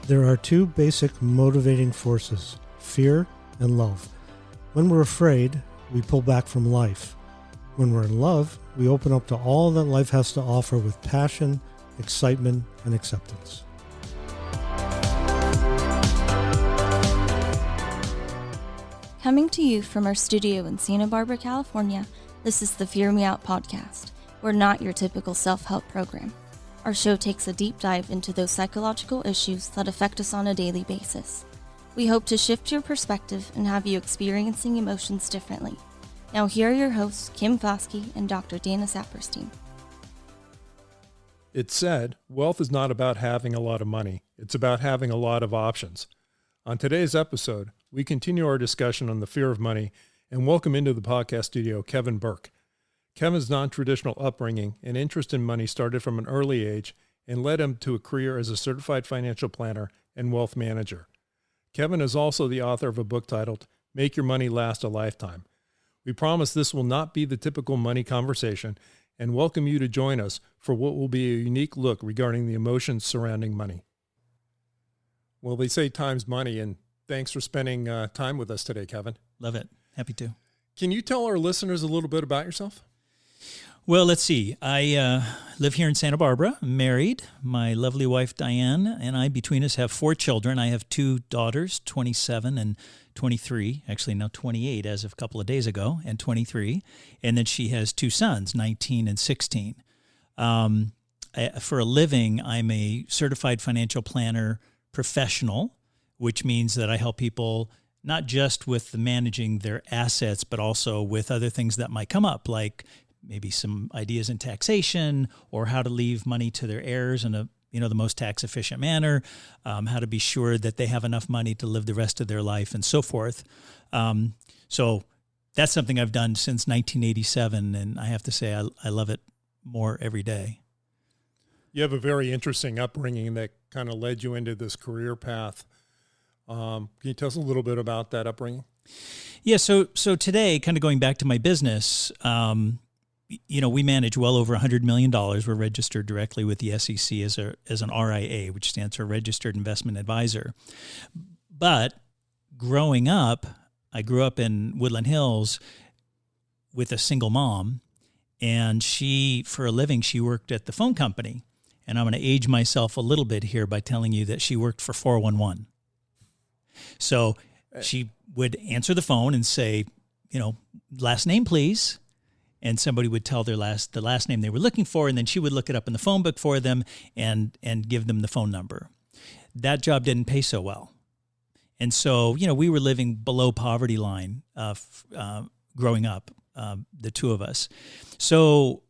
There are two basic motivating forces, fear and love. When we're afraid, we pull back from life. When we're in love, we open up to all that life has to offer with passion, excitement, and acceptance. Coming to you from our studio in Santa Barbara, California, this is the Fear Me Out podcast. We're not your typical self-help program. Our show takes a deep dive into those psychological issues that affect us on a daily basis. We hope to shift your perspective and have you experiencing emotions differently. Now here are your hosts, Kim Foskey and Dr. Dana Saperstein. It's said, wealth is not about having a lot of money. It's about having a lot of options. On today's episode, we continue our discussion on the fear of money and welcome into the podcast studio Kevin Bourke. Kevin's non-traditional upbringing and interest in money started from an early age and led him to a career as a certified financial planner and wealth manager. Kevin is also the author of a book titled, Make Your Money Last a Lifetime. We promise this will not be the typical money conversation and welcome you to join us for what will be a unique look regarding the emotions surrounding money. Well, they say time's money, and thanks for spending time with us today, Kevin. Love it. Happy to. Can you tell our listeners a little bit about yourself? Well, let's see. I live here in Santa Barbara. I'm married. My lovely wife, Diane, and I, between us, have 4 children. I have 2 daughters, 27 and 23, actually now 28 as of a couple of days ago, and 23. And then she has 2 sons, 19 and 16. For a living, I'm a certified financial planner professional, which means that I help people not just with the managing their assets, but also with other things that might come up, like maybe some ideas in taxation or how to leave money to their heirs in the most tax efficient manner, how to be sure that they have enough money to live the rest of their life and so forth. So that's something I've done since 1987. And I have to say, I love it more every day. You have a very interesting upbringing that kind of led you into this career path. Can you tell us a little bit about that upbringing? Yeah. So today, kind of going back to my business, we manage well over $100 million. We're registered directly with the SEC as an RIA, which stands for Registered Investment Advisor. But growing up, I grew up in Woodland Hills with a single mom, and she, for a living, she worked at the phone company. And I'm going to age myself a little bit here by telling you that she worked for 411. So she would answer the phone and say, last name, please. And somebody would tell the last name they were looking for, and then she would look it up in the phone book for them and give them the phone number. That job didn't pay so well. And so, we were living below poverty line growing up, the two of us. So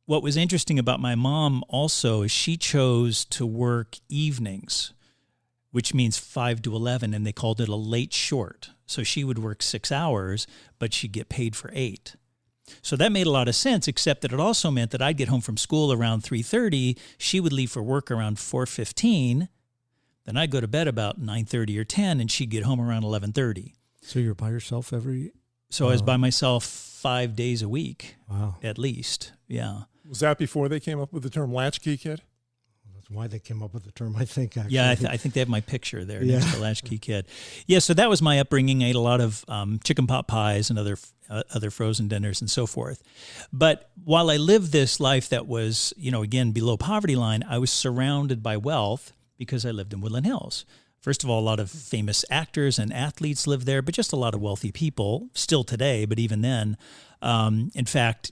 what was interesting about my mom also is she chose to work evenings, which means 5 to 11, and they called it a late short. So she would work 6 hours, but she'd get paid for 8. So that made a lot of sense, except that it also meant that I'd get home from school around 3:30. She would leave for work around 4:15. Then I'd go to bed about 9:30 or 10, and she'd get home around 11:30. So you're by yourself So I was by myself 5 days a week, Wow. At least. Yeah. Was that before they came up with the term latchkey kid? That's why they came up with the term, I think, actually. Yeah, I think they have my picture there next to Latchkey Kid. Yeah, so that was my upbringing. I ate a lot of chicken pot pies and other frozen dinners and so forth. But while I lived this life that was, again, below poverty line, I was surrounded by wealth because I lived in Woodland Hills. First of all, a lot of famous actors and athletes lived there, but just a lot of wealthy people, still today, but even then. In fact,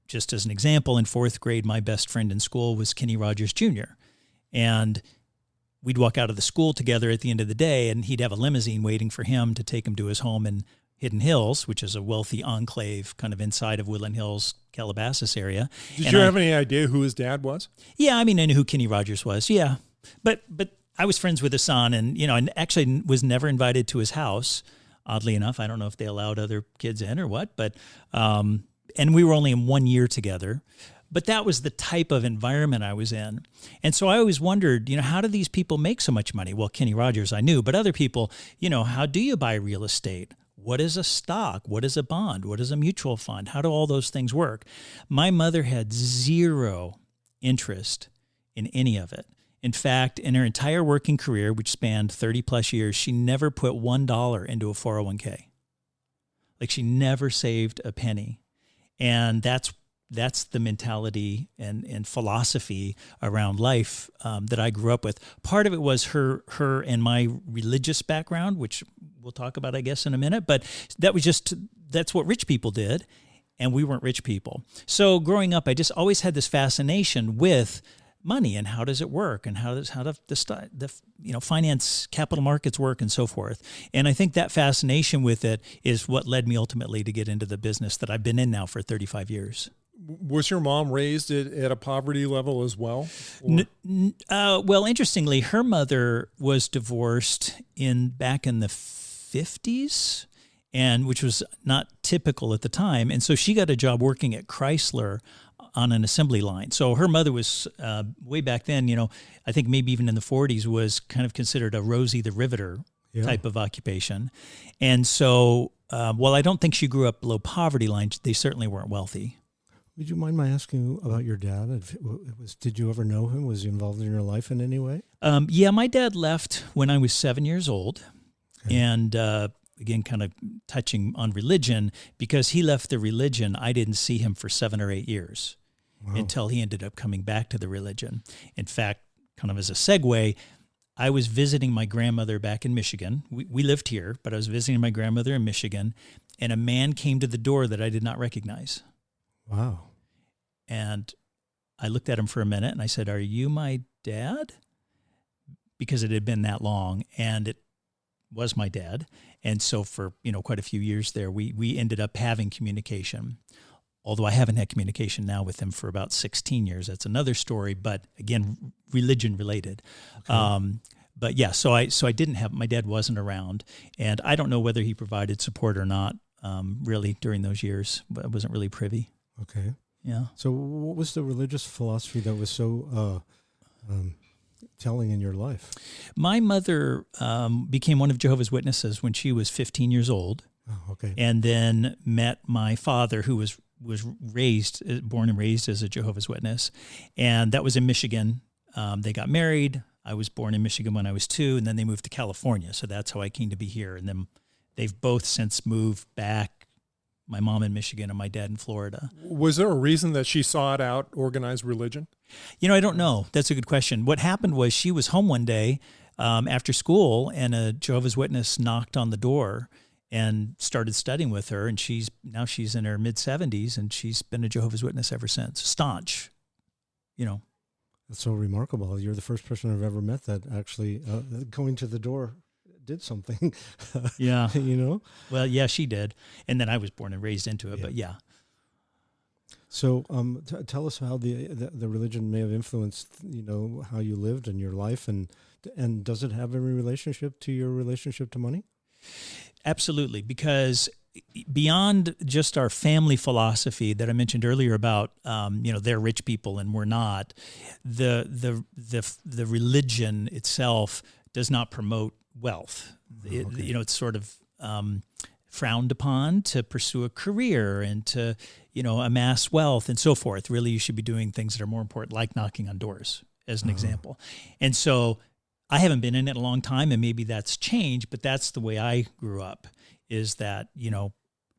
just as an example, in 4th grade, my best friend in school was Kenny Rogers Jr., and we'd walk out of the school together at the end of the day, and he'd have a limousine waiting for him to take him to his home in Hidden Hills, which is a wealthy enclave kind of inside of Woodland Hills, Calabasas area. Did you have any idea who his dad was? Yeah, I knew who Kenny Rogers was, yeah. But I was friends with his son, and, and actually was never invited to his house, oddly enough. I don't know if they allowed other kids in or what, but and we were only in 1 year together. But that was the type of environment I was in. And so I always wondered, how do these people make so much money? Well, Kenny Rogers, I knew, but other people, how do you buy real estate? What is a stock? What is a bond? What is a mutual fund? How do all those things work? My mother had zero interest in any of it. In fact, in her entire working career, which spanned 30 plus years, she never put $1 into a 401k. Like she never saved a penny. And that's the mentality and philosophy around life that I grew up with. Part of it was her and my religious background, which we'll talk about, I guess, in a minute. But that's what rich people did, and we weren't rich people. So growing up, I just always had this fascination with money and how does it work and how the finance, capital markets work and so forth. And I think that fascination with it is what led me ultimately to get into the business that I've been in now for 35 years. Was your mom raised at a poverty level as well? Well, interestingly, her mother was divorced back in the 50s, and which was not typical at the time. And so she got a job working at Chrysler on an assembly line. So her mother was way back then, I think maybe even in the 40s, was kind of considered a Rosie the Riveter type of occupation. And so while I don't think she grew up below poverty line, they certainly weren't wealthy. Would you mind my asking about your dad? Did you ever know him? Was he involved in your life in any way? Yeah, my dad left when I was 7 years old. Okay. And again, kind of touching on religion, because he left the religion, I didn't see him for 7 or 8 years until he ended up coming back to the religion. In fact, kind of as a segue, I was visiting my grandmother back in Michigan. We lived here, but I was visiting my grandmother in Michigan, and a man came to the door that I did not recognize. Wow. And I looked at him for a minute and I said, "Are you my dad?" Because it had been that long, and it was my dad. And so for, quite a few years there, we ended up having communication. Although I haven't had communication now with him for about 16 years. That's another story, but again, religion related. Okay. But yeah, so I didn't have, my dad wasn't around, and I don't know whether he provided support or not, really during those years, but I wasn't really privy. Okay. Yeah. So what was the religious philosophy that was so telling in your life? My mother became one of Jehovah's Witnesses when she was 15 years old. Oh, okay. And then met my father, who was born and raised as a Jehovah's Witness. And that was in Michigan. They got married. I was born in Michigan when I was 2, and then they moved to California. So that's how I came to be here. And then they've both since moved back. My mom in Michigan and my dad in Florida. Was there a reason that she sought out organized religion? I don't know. That's a good question. What happened was she was home one day after school, and a Jehovah's Witness knocked on the door and started studying with her. And she's in her mid-70s, and she's been a Jehovah's Witness ever since. Staunch, That's so remarkable. You're the first person I've ever met that actually going to the door did something. Yeah. Well, yeah, she did. And then I was born and raised into it, but yeah. So tell us how the religion may have influenced, how you lived in your life, and does it have any relationship to your relationship to money? Absolutely, because beyond just our family philosophy that I mentioned earlier about, they're rich people and we're not, the religion itself does not promote wealth. Okay. It's sort of frowned upon to pursue a career and to, amass wealth and so forth. Really, you should be doing things that are more important, like knocking on doors, as an example. And so I haven't been in it a long time, and maybe that's changed, but that's the way I grew up, is that,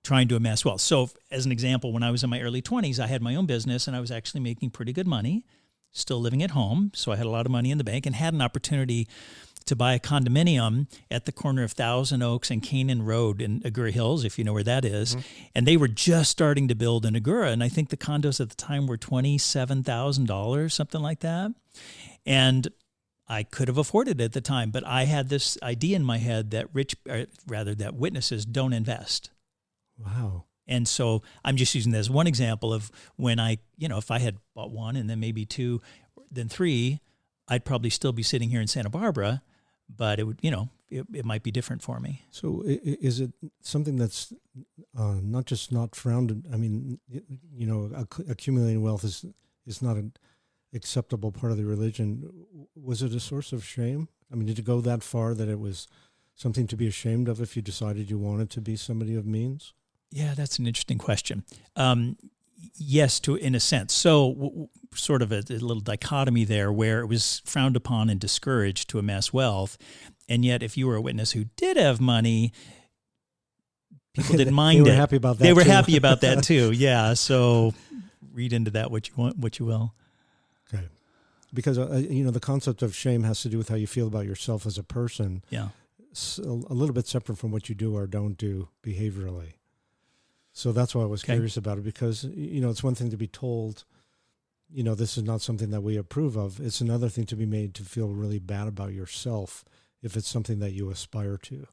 trying to amass wealth. So as an example, when I was in my early 20s, I had my own business, and I was actually making pretty good money, still living at home. So I had a lot of money in the bank and had an opportunity to buy a condominium at the corner of Thousand Oaks and Canaan Road in Agoura Hills, if you know where that is. Mm-hmm. And they were just starting to build in Agoura. And I think the condos at the time were $27,000, something like that. And I could have afforded it at the time, but I had this idea in my head that that witnesses don't invest. Wow. And so I'm just using that as one example of when if I had bought one and then maybe 2, then 3, I'd probably still be sitting here in Santa Barbara, but it would, it might be different for me. So is it something that's not frowned? I mean, accumulating wealth is not an acceptable part of the religion. Was it a source of shame? I mean, did it go that far that it was something to be ashamed of if you decided you wanted to be somebody of means? Yeah, that's an interesting question. Yes, in a sense. So sort of a little dichotomy there where it was frowned upon and discouraged to amass wealth. And yet if you were a witness who did have money, people didn't mind it. They were happy about that They were too. happy about that too. Yeah. So read into that what you will. Okay. Because, the concept of shame has to do with how you feel about yourself as a person. Yeah. A little bit separate from what you do or don't do behaviorally. So that's why I was curious about it, because, it's one thing to be told, this is not something that we approve of. It's another thing to be made to feel really bad about yourself if it's something that you aspire to.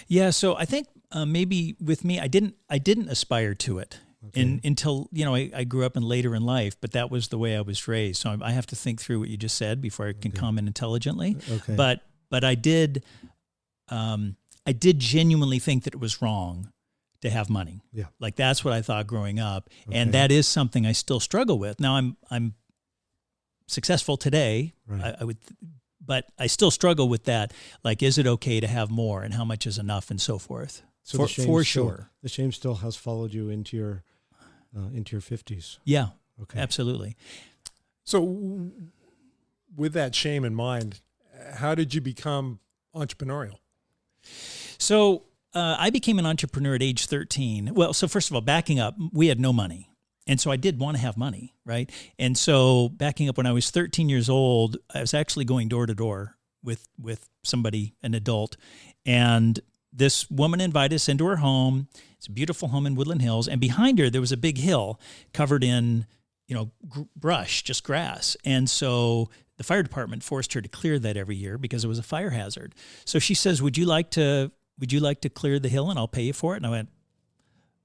Yeah. So I think maybe with me, I didn't aspire to it. Okay. Until, I grew up later in life, but that was the way I was raised. So I have to think through what you just said before I can comment intelligently. Okay. But I did genuinely think that it was wrong to have money. Yeah. Like that's what I thought growing up. Okay. And that is something I still struggle with. Now I'm successful today. Right. But I still struggle with that. Like, is it okay to have more, and how much is enough, and so forth? So for sure. The shame still has followed you into your 50s. Yeah. Okay. Absolutely. So with that shame in mind, how did you become entrepreneurial? So I became an entrepreneur at age 13. Well, so first of all, backing up, we had no money. And so I did want to have money, right? And so backing up, when I was 13 years old, I was actually going door to door with somebody, an adult. And this woman invited us into her home. It's a beautiful home in Woodland Hills. And behind her, there was a big hill covered in, brush, just grass. And so the fire department forced her to clear that every year because it was a fire hazard. So she says, would you like to clear the hill and I'll pay you for it? And I went,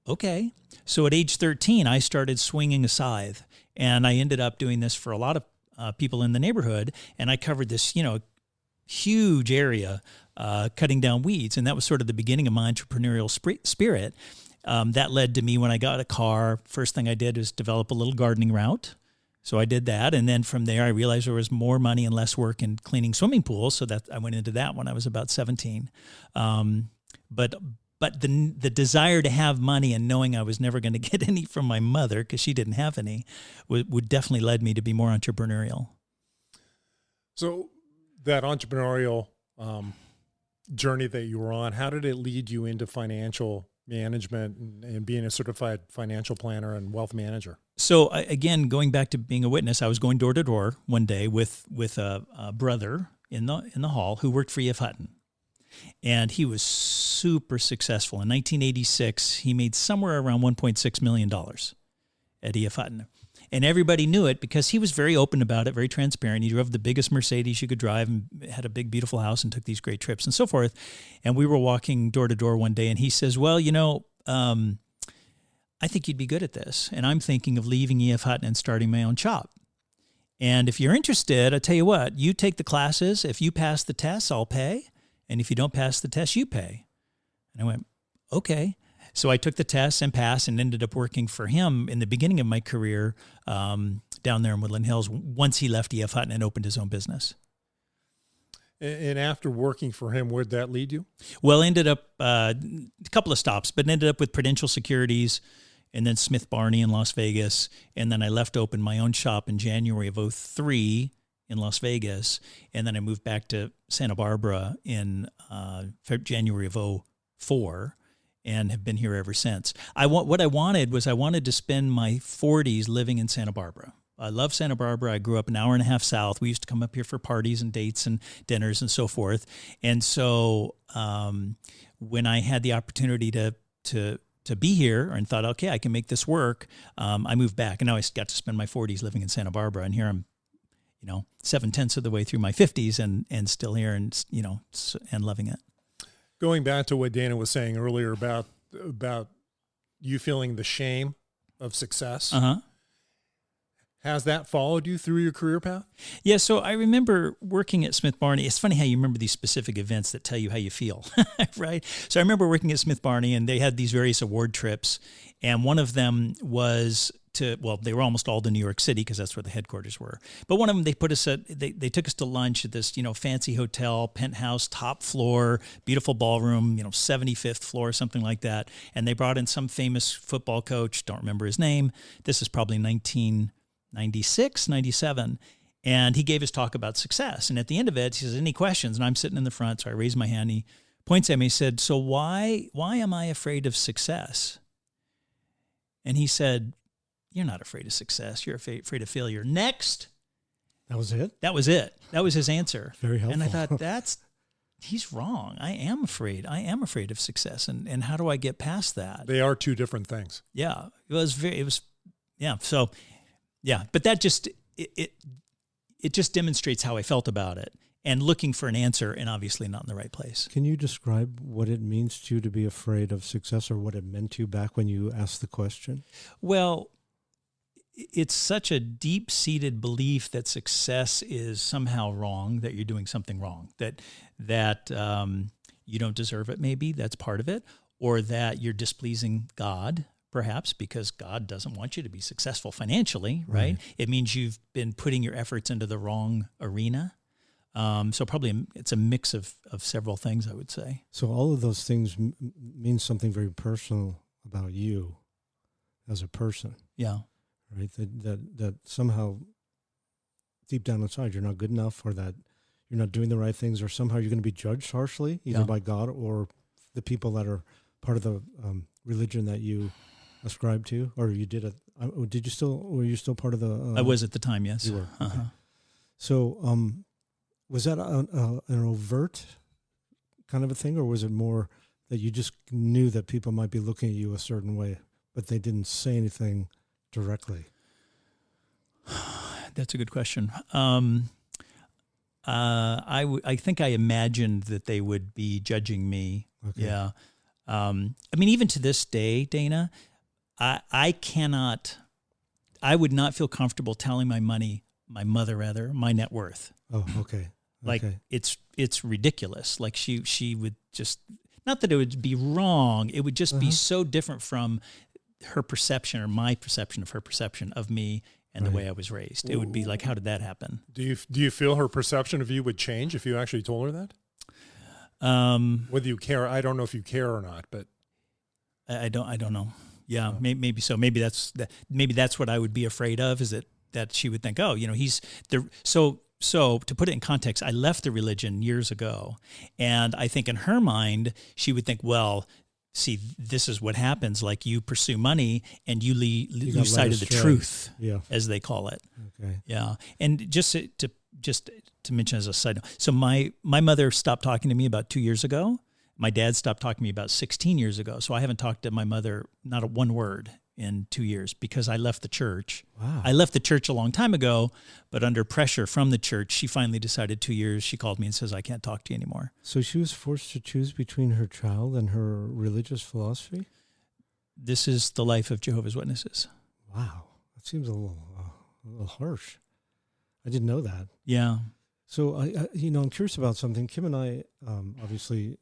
okay. So at age 13, I started swinging a scythe, and I ended up doing this for a lot of people in the neighborhood. And I covered this, huge area, cutting down weeds. And that was sort of the beginning of my entrepreneurial spirit. That led to me, when I got a car, first thing I did was develop a little gardening route. So I did that. And then from there, I realized there was more money and less work in cleaning swimming pools. So that I went into that when I was about 17. But the desire to have money and knowing I was never going to get any from my mother because she didn't have any would definitely led me to be more entrepreneurial. So that entrepreneurial journey that you were on, how did it lead you into financial management and being a certified financial planner and wealth manager? So again, going back to being a witness, I was going door to door one day with a brother in the hall who worked for E.F. Hutton. And he was super successful. In 1986, he made somewhere around $1.6 million at E.F. Hutton. And everybody knew it because he was very open about it, very transparent. He drove the biggest Mercedes you could drive and had a big, beautiful house and took these great trips and so forth. And we were walking door to door one day, and he says, well, I think you'd be good at this. And I'm thinking of leaving E.F. Hutton and starting my own shop. And if you're interested, I'll tell you what, you take the classes. If you pass the tests, I'll pay. And if you don't pass the test, you pay. And I went, okay. So I took the test and passed and ended up working for him in the beginning of my career down there in Woodland Hills once he left E.F. Hutton and opened his own business. And after working for him, where'd that lead you? Well, ended up a couple of stops, but ended up with Prudential Securities and then Smith Barney in Las Vegas. And then I left to open my own shop in January of 2003 in Las Vegas, and then I moved back to Santa Barbara in January of 2004, and have been here ever since. What I wanted to spend my 40s living in Santa Barbara. I love Santa Barbara. I grew up an hour and a half south. We used to come up here for parties and dates and dinners and so forth. And so when I had the opportunity to be here and thought, okay, I can make this work, I moved back, and now I got to spend my 40s living in Santa Barbara, and here I'm 7/10 of the way through my 50s and still here and loving it. Going back to what Dana was saying earlier about you feeling the shame of success. Uh-huh. Has that followed you through your career path? Yeah. So I remember working at Smith Barney. It's funny how you remember these specific events that tell you how you feel, right? So I remember working at Smith Barney, and they had these various award trips. And one of them was they were almost all to New York City because that's where the headquarters were. But one of them, they took us to lunch at this, fancy hotel, penthouse, top floor, beautiful ballroom, 75th floor, something like that. And they brought in some famous football coach, don't remember his name. This is probably 1996, 97. And he gave his talk about success. And at the end of it, he says, any questions? And I'm sitting in the front, so I raised my hand. He points at me, he said, so why am I afraid of success? And he said, you're not afraid of success. You're afraid of failure. Next. That was it? That was it. That was his answer. Very helpful. And I thought, he's wrong. I am afraid of success. And how do I get past that? They are two different things. Yeah. So, yeah. But that just, it just demonstrates how I felt about it and looking for an answer and obviously not in the right place. Can you describe what it means to you to be afraid of success, or what it meant to you back when you asked the question? Well, it's such a deep-seated belief that success is somehow wrong, that you're doing something wrong, that you don't deserve it, maybe, that's part of it, or that you're displeasing God, perhaps, because God doesn't want you to be successful financially, right? It means you've been putting your efforts into the wrong arena. So probably it's a mix of several things, I would say. So all of those things mean something very personal about you as a person. Yeah. Right? That somehow deep down inside you're not good enough, or that you're not doing the right things, or somehow you're going to be judged harshly, either by God or the people that are part of the religion that you ascribe to, or you did it. Were you still part of the? I was at the time, yes. You were. Okay. So, was that an overt kind of a thing, or was it more that you just knew that people might be looking at you a certain way, but they didn't say anything directly? That's a good question. I think I imagined that they would be judging me. Okay. Yeah. Even to this day, Dana, I would not feel comfortable telling my mother, my net worth. Oh, okay. Like it's ridiculous. Like she would just, not that it would be wrong. It would just be so different from her perception or my perception of her perception of me and the way I was raised. It would be like, how did that happen? Do you feel her perception of you would change if you actually told her that? Whether you care, I don't know if you care or not, but I don't know. Yeah, maybe so. Maybe that's what I would be afraid of, is that she would think, oh, he's the So to put it in context, I left the religion years ago, and I think in her mind, she would think, well, see, this is what happens. Like, you pursue money and you lose sight of the truth, as they call it. Okay. Yeah. And just to mention as a side note, so my mother stopped talking to me about 2 years ago. My dad stopped talking to me about 16 years ago. So I haven't talked to my mother, not one word, in 2 years, because I left the church. Wow. I left the church a long time ago, but under pressure from the church, she finally decided 2 years. She called me and says, I can't talk to you anymore. So she was forced to choose between her child and her religious philosophy? This is the life of Jehovah's Witnesses. Wow. That seems a little harsh. I didn't know that. Yeah. So, I'm curious about something. Kim and I obviously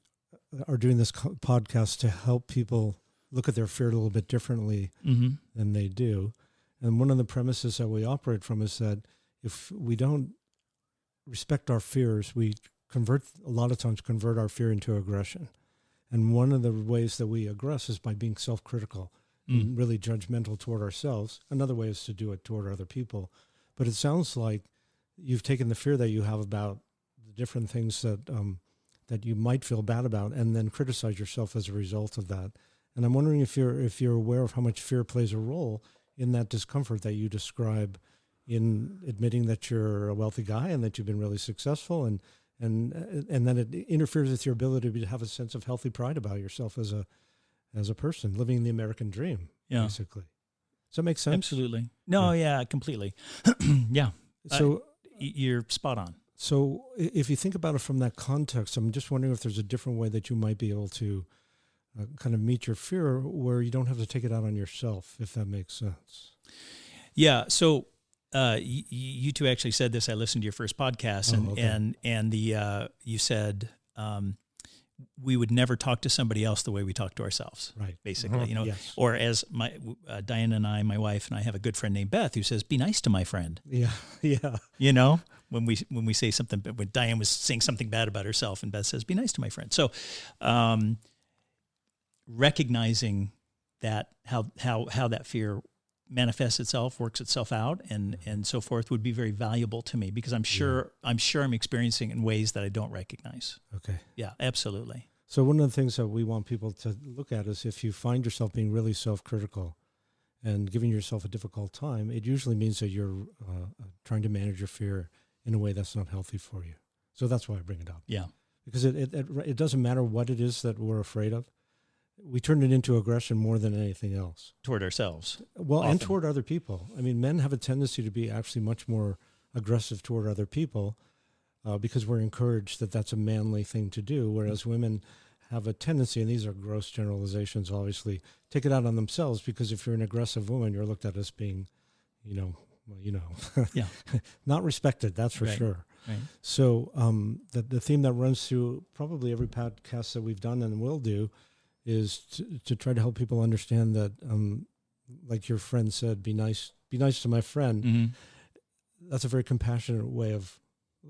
are doing this podcast to help people look at their fear a little bit differently than they do. And one of the premises that we operate from is that if we don't respect our fears, we a lot of times convert our fear into aggression. And one of the ways that we aggress is by being self-critical and really judgmental toward ourselves. Another way is to do it toward other people. But it sounds like you've taken the fear that you have about the different things that you might feel bad about, and then criticize yourself as a result of that. And I'm wondering if you're aware of how much fear plays a role in that discomfort that you describe in admitting that you're a wealthy guy and that you've been really successful, and then it interferes with your ability to have a sense of healthy pride about yourself as a person living the American dream, basically. Does that make sense? Absolutely. No, yeah completely. Yeah. So you're spot on. So if you think about it from that context, I'm just wondering if there's a different way that you might be able to kind of meet your fear where you don't have to take it out on yourself, if that makes sense. Yeah. So you two actually said this. I listened to your first podcast, and you said we would never talk to somebody else the way we talk to ourselves, Right. basically, Yes. or as Diana and I, my wife and I have a good friend named Beth who says, be nice to my friend. Yeah. Yeah. When we say something, when Diane was saying something bad about herself and Beth says, be nice to my friend. So, recognizing that how that fear manifests itself, works itself out, and so forth would be very valuable to me, because I'm sure I'm experiencing in ways that I don't recognize. Okay. Yeah, absolutely. So one of the things that we want people to look at is if you find yourself being really self-critical and giving yourself a difficult time, it usually means that you're trying to manage your fear in a way that's not healthy for you. So that's why I bring it up. Yeah. Because it doesn't matter what it is that we're afraid of. We turn it into aggression more than anything else. Toward ourselves. Well, Often. and toward other people. I mean, men have a tendency to be actually much more aggressive toward other people because we're encouraged that that's a manly thing to do, whereas women have a tendency, and these are gross generalizations, obviously, take it out on themselves, because if you're an aggressive woman, you're looked at as being, Yeah. not respected, that's for Right. sure. Right. So the theme that runs through probably every podcast that we've done and will do is to try to help people understand that, like your friend said, be nice to my friend. Mm-hmm. That's a very compassionate way of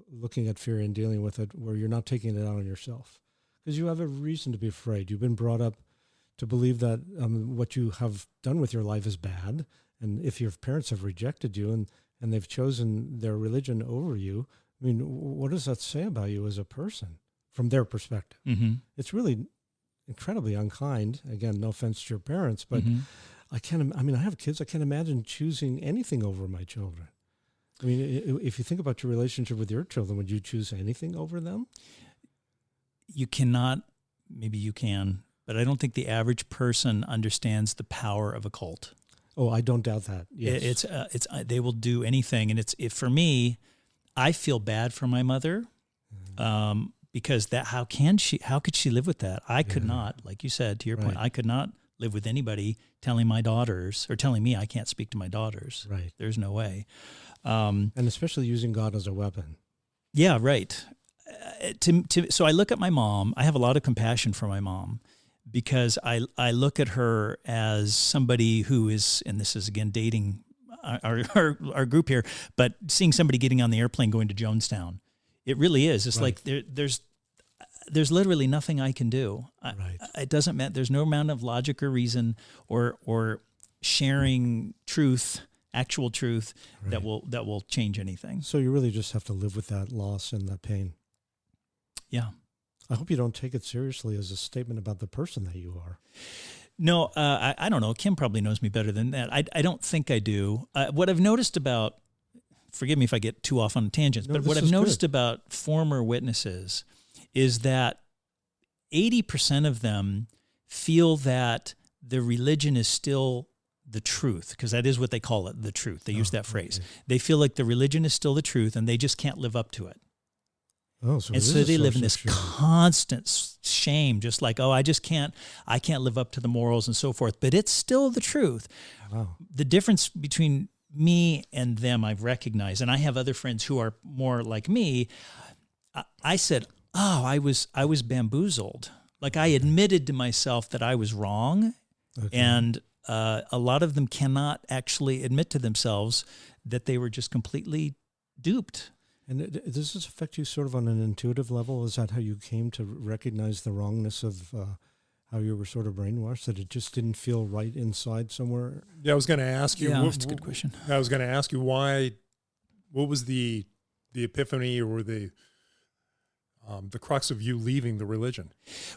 looking at fear and dealing with it, where you're not taking it out on yourself, because you have a reason to be afraid. You've been brought up to believe that what you have done with your life is bad. And if your parents have rejected you and they've chosen their religion over you, I mean, what does that say about you as a person from their perspective? Mm-hmm. It's really incredibly unkind. Again, no offense to your parents, but Mm-hmm. I have kids. I can't imagine choosing anything over my children. I mean, if you think about your relationship with your children, would you choose anything over them? You cannot, maybe you can, but I don't think the average person understands the power of a cult. Oh, I don't doubt that. Yes. It's they will do anything, and for me, I feel bad for my mother, because how could she live with that? I could not, like you said, to your point, I could not live with anybody telling my daughters or telling me I can't speak to my daughters. Right. There's no way. And especially using God as a weapon. Yeah, right. So I look at my mom. I have a lot of compassion for my mom, because I look at her as somebody who is, and this is again dating our group here, but seeing somebody getting on the airplane going to Jonestown, it really is. It's like there's literally nothing I can do. It doesn't matter. There's no amount of logic or reason or sharing truth, actual truth, that will change anything. So you really just have to live with that loss and that pain. Yeah. I hope you don't take it seriously as a statement about the person that you are. No, I don't know. Kim probably knows me better than that. I don't think I do. What I've noticed about, forgive me if I get too off on tangents, but what I've noticed about former witnesses is that 80% of them feel that the religion is still the truth, because that is what they call it, the truth. They use that phrase. Okay. They feel like the religion is still the truth, and they just can't live up to it. Oh, so and so they live in this constant shame, just like, I can't live up to the morals and so forth, but it's still the truth. Wow. The difference between me and them I've recognized, and I have other friends who are more like me. I said, I was bamboozled. Like, I admitted to myself that I was wrong, and a lot of them cannot actually admit to themselves that they were just completely duped. And does this affect you sort of on an intuitive level? Is that how you came to recognize the wrongness of how you were sort of brainwashed, that it just didn't feel right inside somewhere? Yeah, I was going to ask you. Yeah, that's a good question. I was going to ask you what was the epiphany or the crux of you leaving the religion?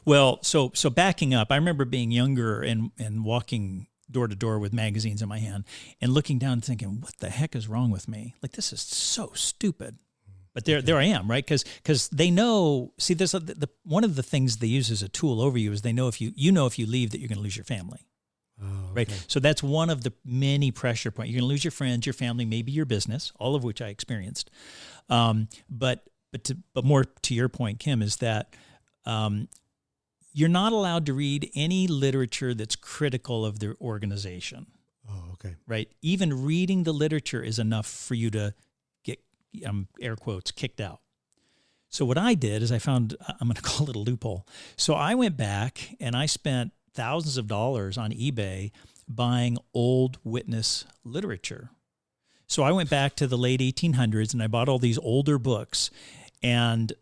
Well, so backing up, I remember being younger and walking door to door with magazines in my hand and looking down and thinking, what the heck is wrong with me? Like, this is so stupid. But there I am, right? Because they know. See, there's one of the things they use as a tool over you is they know if you leave that you're going to lose your family, right? So that's one of the many pressure points. You're going to lose your friends, your family, maybe your business, all of which I experienced. But more to your point, Kim, is that you're not allowed to read any literature that's critical of their organization. Oh, okay. Right. Even reading the literature is enough for you to get, air quotes, kicked out. So what I did is I found, I'm going to call it a loophole. So I went back and I spent thousands of dollars on eBay buying old witness literature. So I went back to the late 1800s and I bought all these older books and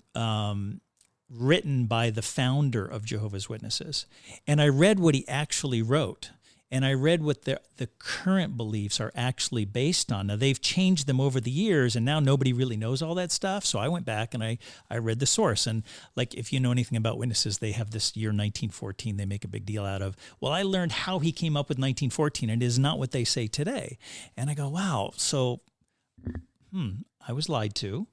written by the founder of Jehovah's Witnesses. And I read what he actually wrote. And I read what the current beliefs are actually based on. Now, they've changed them over the years, and now nobody really knows all that stuff. So I went back and I read the source. And like, if you know anything about witnesses, they have this year 1914 they make a big deal out of. Well, I learned how he came up with 1914, and it is not what they say today. And I go, wow, so I was lied to.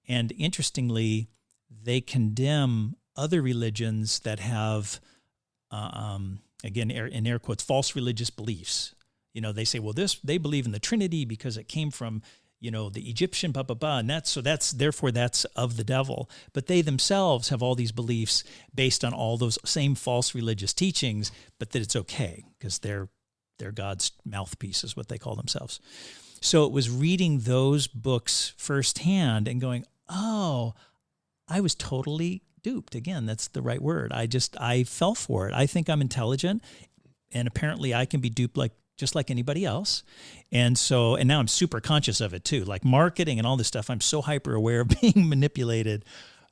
And interestingly, they condemn other religions that have again, in air quotes, false religious beliefs. You know, they say, well, they believe in the Trinity because it came from, you know, the Egyptian, blah, blah, blah. And that's of the devil. But they themselves have all these beliefs based on all those same false religious teachings, but that it's okay because they're God's mouthpiece is what they call themselves. So it was reading those books firsthand and going, oh, I was totally duped. Again, that's the right word. I fell for it. I think I'm intelligent, and apparently I can be duped just like anybody else. And now I'm super conscious of it too. Like marketing and all this stuff, I'm so hyper aware of being manipulated.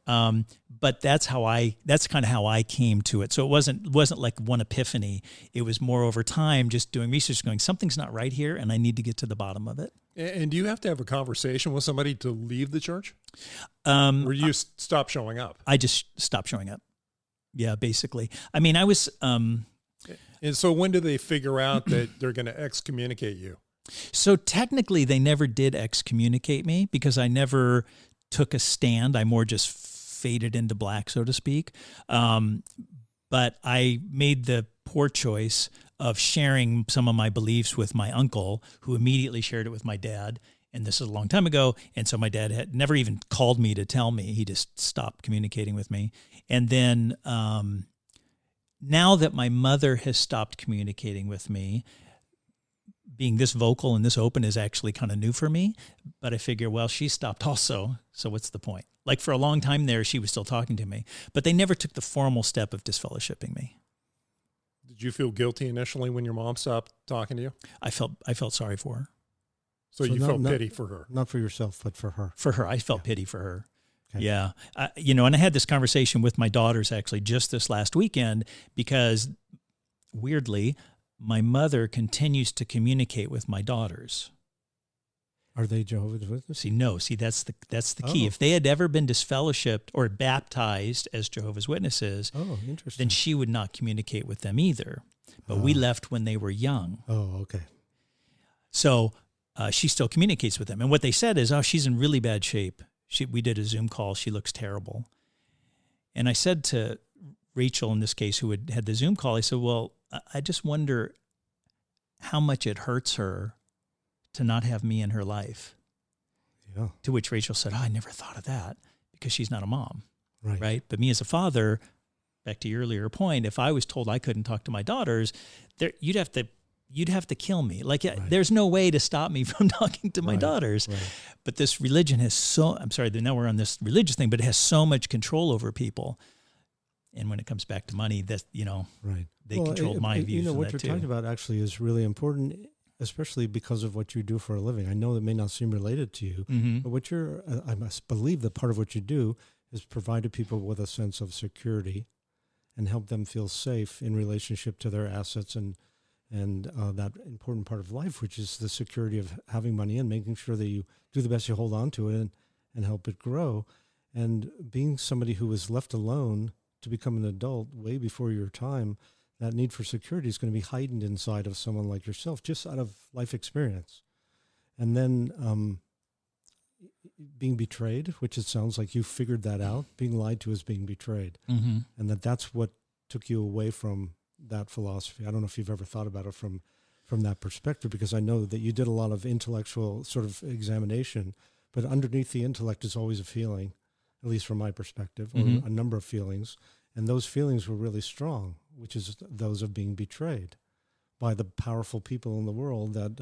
But that's kind of how I came to it. So it wasn't like one epiphany. It was more over time, just doing research, going, something's not right here, and I need to get to the bottom of it. And do you have to have a conversation with somebody to leave the church? Or you stop showing up? I just stopped showing up. Yeah, basically. I mean, I was... and so when do they figure out that they're going to excommunicate you? So technically, they never did excommunicate me because I never took a stand. I more just faded into black, so to speak. But I made the poor choice of sharing some of my beliefs with my uncle, who immediately shared it with my dad. And this is a long time ago. And so my dad had never even called me to tell me. He just stopped communicating with me. And then now that my mother has stopped communicating with me, being this vocal and this open is actually kind of new for me. But I figure, well, she stopped also. So what's the point? Like for a long time there, she was still talking to me. But they never took the formal step of disfellowshipping me. Did you feel guilty initially when your mom stopped talking to you? I felt sorry for her. So you felt pity for her? Not for yourself, but for her. For her. I felt pity for her. Okay. Yeah. And I had this conversation with my daughters actually just this last weekend because weirdly, my mother continues to communicate with my daughters. Are they Jehovah's Witnesses? See, that's the key. If they had ever been disfellowshipped or baptized as Jehovah's Witnesses, interesting. then she would not communicate with them either. But we left when they were young. Oh, okay. So she still communicates with them. And what they said is, she's in really bad shape. We did a Zoom call. She looks terrible. And I said to Rachel, in this case, who had the Zoom call, I said, well, I just wonder how much it hurts her to not have me in her life. Yeah. To which Rachel said, I never thought of that because she's not a mom. Right. But me as a father, back to your earlier point, if I was told I couldn't talk to my daughters, you'd have to kill me. Like, there's no way to stop me from talking to my daughters. Right. But this religion has I'm sorry, now we're on this religious thing, but it has so much control over people. And when it comes back to money, they control my views. What you're talking about actually is really important, especially because of what you do for a living. I know that may not seem related to you, but I must believe that part of what you do is provide people with a sense of security and help them feel safe in relationship to their assets and that important part of life, which is the security of having money and making sure that you do the best you hold on to it and help it grow. And being somebody who was left alone to become an adult way before your time, that need for security is going to be heightened inside of someone like yourself, just out of life experience. And then being betrayed, which it sounds like you figured that out, being lied to is being betrayed. Mm-hmm. And that's what took you away from that philosophy. I don't know if you've ever thought about it from that perspective, because I know that you did a lot of intellectual sort of examination, but underneath the intellect is always a feeling, at least from my perspective, or a number of feelings. And those feelings were really strong, which is those of being betrayed by the powerful people in the world that,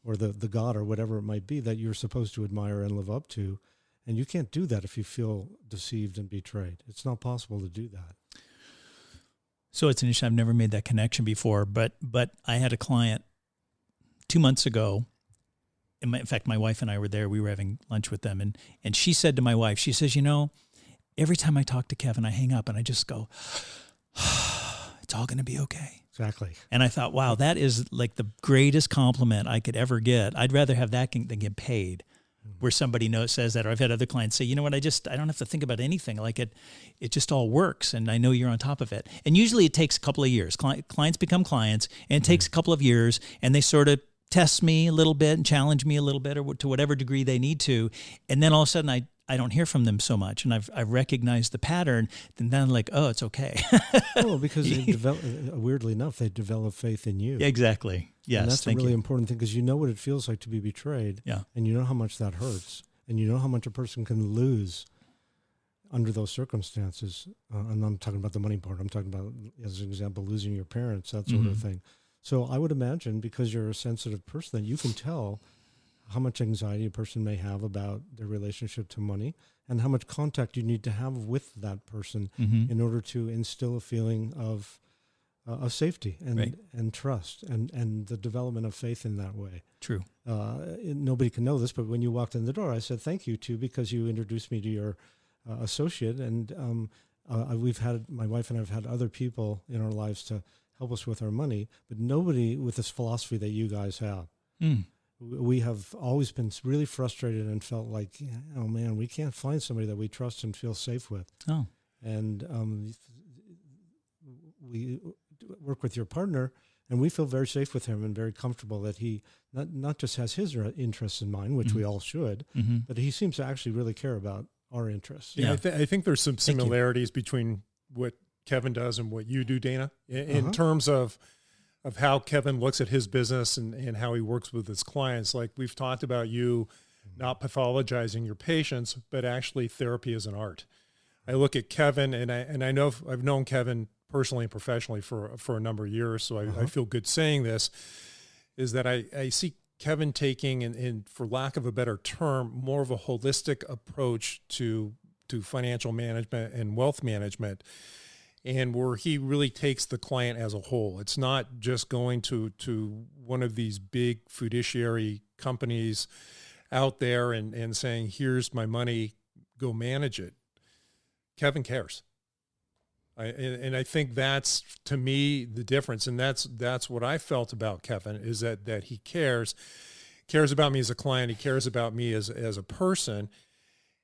or the God or whatever it might be that you're supposed to admire and live up to. And you can't do that if you feel deceived and betrayed. It's not possible to do that. So it's an issue. I've never made that connection before, but I had a client 2 months ago. In fact, my wife and I were there. We were having lunch with them, and she said to my wife, she says, every time I talk to Kevin, I hang up and I just go, it's all going to be okay. Exactly. And I thought, wow, that is like the greatest compliment I could ever get. I'd rather have that than get paid. Where somebody says that, or I've had other clients say, you know what, I don't have to think about anything. Like it just all works, and I know you're on top of it. And usually it takes a couple of years. Clients become clients, and it takes a couple of years, and they sort of test me a little bit and challenge me a little bit, or to whatever degree they need to. And then all of a sudden I don't hear from them so much, and I've recognized the pattern. Then I'm like, oh, it's okay. Well, because weirdly enough, they develop faith in you. Exactly. Yes, and that's a really important thing, because you know what it feels like to be betrayed. Yeah. And you know how much that hurts, and you know how much a person can lose under those circumstances. And I'm talking about the money part. I'm talking about, as an example, losing your parents, that sort of thing. So I would imagine, because you're a sensitive person, that you can tell how much anxiety a person may have about their relationship to money, and how much contact you need to have with that person in order to instill a feeling of safety and trust and the development of faith in that way. True. Nobody can know this, but when you walked in the door, I said thank you because you introduced me to your associate, and my wife and I have had other people in our lives to help us with our money, but nobody with this philosophy that you guys have. We have always been really frustrated and felt like, oh man, we can't find somebody that we trust and feel safe with. Oh. And we work with your partner, and we feel very safe with him and very comfortable that he not just has his interests in mind, which we all should, but he seems to actually really care about our interests. Yeah, I think there's some similarities between what Kevin does and what you do, Dana, in terms of how Kevin looks at his business and how he works with his clients. Like we've talked about, you not pathologizing your patients, but actually therapy is an art. I look at Kevin, and I know I've known Kevin personally and professionally for a number of years, so I feel good saying this, is that I see Kevin taking, and for lack of a better term, more of a holistic approach to financial management and wealth management, and where he really takes the client as a whole. It's not just going to one of these big fiduciary companies out there and saying, here's my money, go manage it. Kevin cares. I think that's, to me, the difference. And that's what I felt about Kevin, is that he cares about me as a client. He cares about me as a person.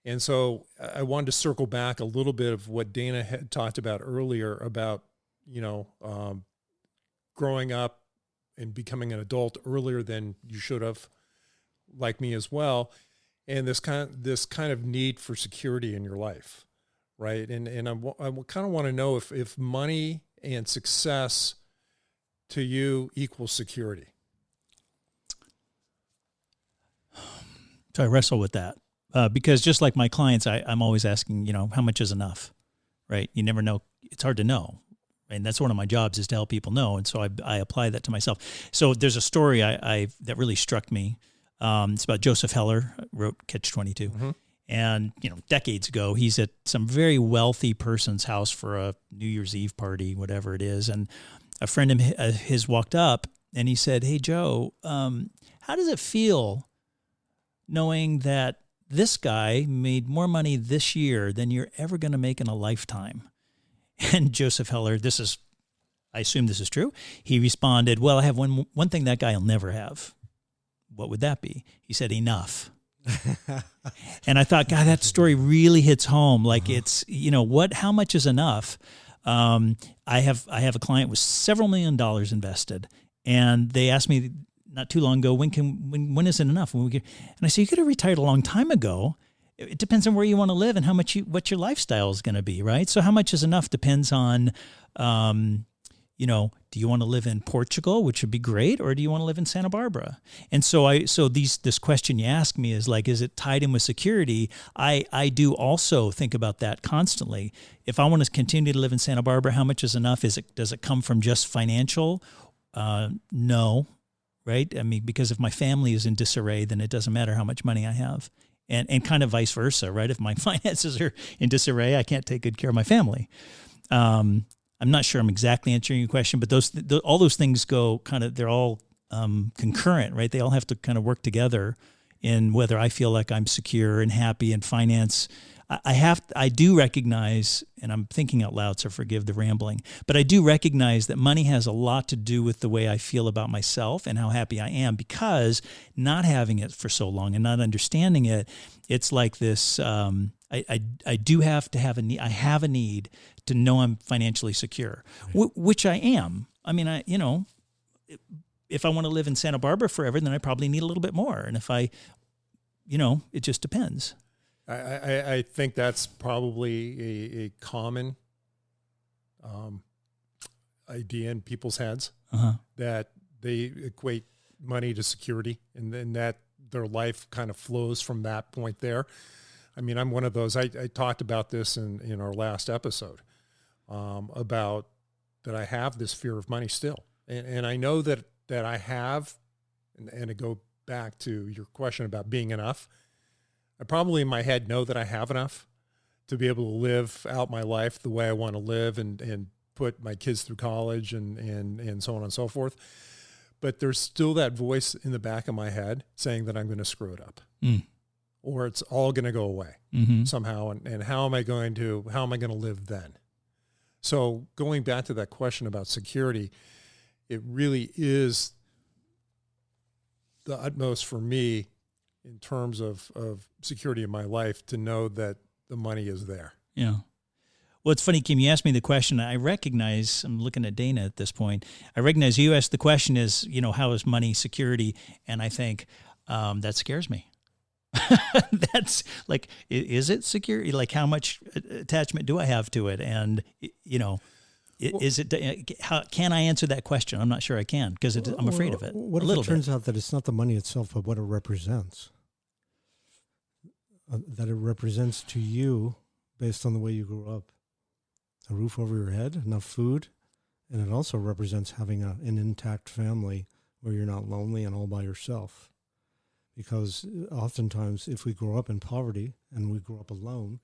And so I wanted to circle back a little bit of what Dana had talked about earlier about, growing up and becoming an adult earlier than you should have, like me as well. And this kind of need for security in your life. Right. And I kind of want to know if money and success to you equals security. So I wrestle with that because just like my clients, I'm always asking, how much is enough, right? You never know. It's hard to know. And that's one of my jobs, is to help people know. And so I apply that to myself. So there's a story that really struck me. It's about Joseph Heller, wrote Catch-22. Mm-hmm. And, decades ago, he's at some very wealthy person's house for a New Year's Eve party, whatever it is. And a friend of his walked up and he said, "Hey, Joe, how does it feel knowing that this guy made more money this year than you're ever going to make in a lifetime?" And Joseph Heller, I assume this is true. He responded, "Well, I have one thing that guy will never have." What would that be? He said, "Enough." And I thought, God, that story really hits home. Like it's, how much is enough? I have a client with several $1 million invested, and they asked me not too long ago, when is it enough? And I said, you could have retired a long time ago. It depends on where you want to live and what your lifestyle is going to be, right? So how much is enough depends on, do you want to live in Portugal, which would be great, or do you want to live in Santa Barbara? And so this question you ask me is like, is it tied in with security? I do also think about that constantly. If I want to continue to live in Santa Barbara, how much is enough? Does it come from just financial? No, right? I mean, because if my family is in disarray, then it doesn't matter how much money I have. and kind of vice versa, right? If my finances are in disarray, I can't take good care of my family. I'm not sure I'm exactly answering your question, but all those things go kind of, they're all concurrent, right? They all have to kind of work together in whether I feel like I'm secure and happy in finance. I do recognize, and I'm thinking out loud, so forgive the rambling, but I do recognize that money has a lot to do with the way I feel about myself and how happy I am, because not having it for so long and not understanding it, it's like this, I do have to have a need. I have a need to know I'm financially secure, which I am. I mean, if I want to live in Santa Barbara forever, then I probably need a little bit more. And if it just depends. I think that's probably a common idea in people's heads, that they equate money to security, and then that their life kind of flows from that point there. I mean, I'm one of those. I talked about this in our last episode, about that I have this fear of money still, and I know that I have, and to go back to your question about being enough, I probably in my head know that I have enough to be able to live out my life the way I want to live, and put my kids through college and so on and so forth. But there's still that voice in the back of my head saying that I'm going to screw it up, or it's all going to go away somehow. And how am I going to live then? So going back to that question about security, it really is the utmost for me in terms of security in my life to know that the money is there. Yeah. Well, it's funny, Kim, you asked me the question. I recognize, I'm looking at Dana at this point. I recognize you asked the question is, how is money security? And I think that scares me. That's like, is it security? Like, how much attachment do I have to it? And, is it? How can I answer that question? I'm not sure I can, because I'm afraid of it. What if it turns out that it's not the money itself, but what it represents? That it represents to you based on the way you grew up. A roof over your head, enough food, and it also represents having an intact family where you're not lonely and all by yourself. Because oftentimes, if we grow up in poverty and we grow up alone,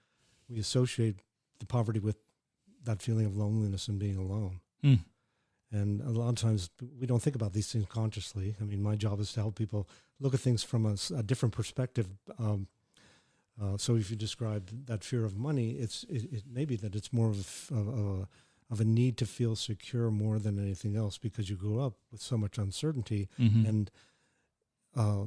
we associate the poverty with that feeling of loneliness and being alone. And a lot of times we don't think about these things consciously. I mean, my job is to help people look at things from a different perspective. So if you describe that fear of money, it may be that it's more of a need to feel secure more than anything else, because you grew up with so much uncertainty. And I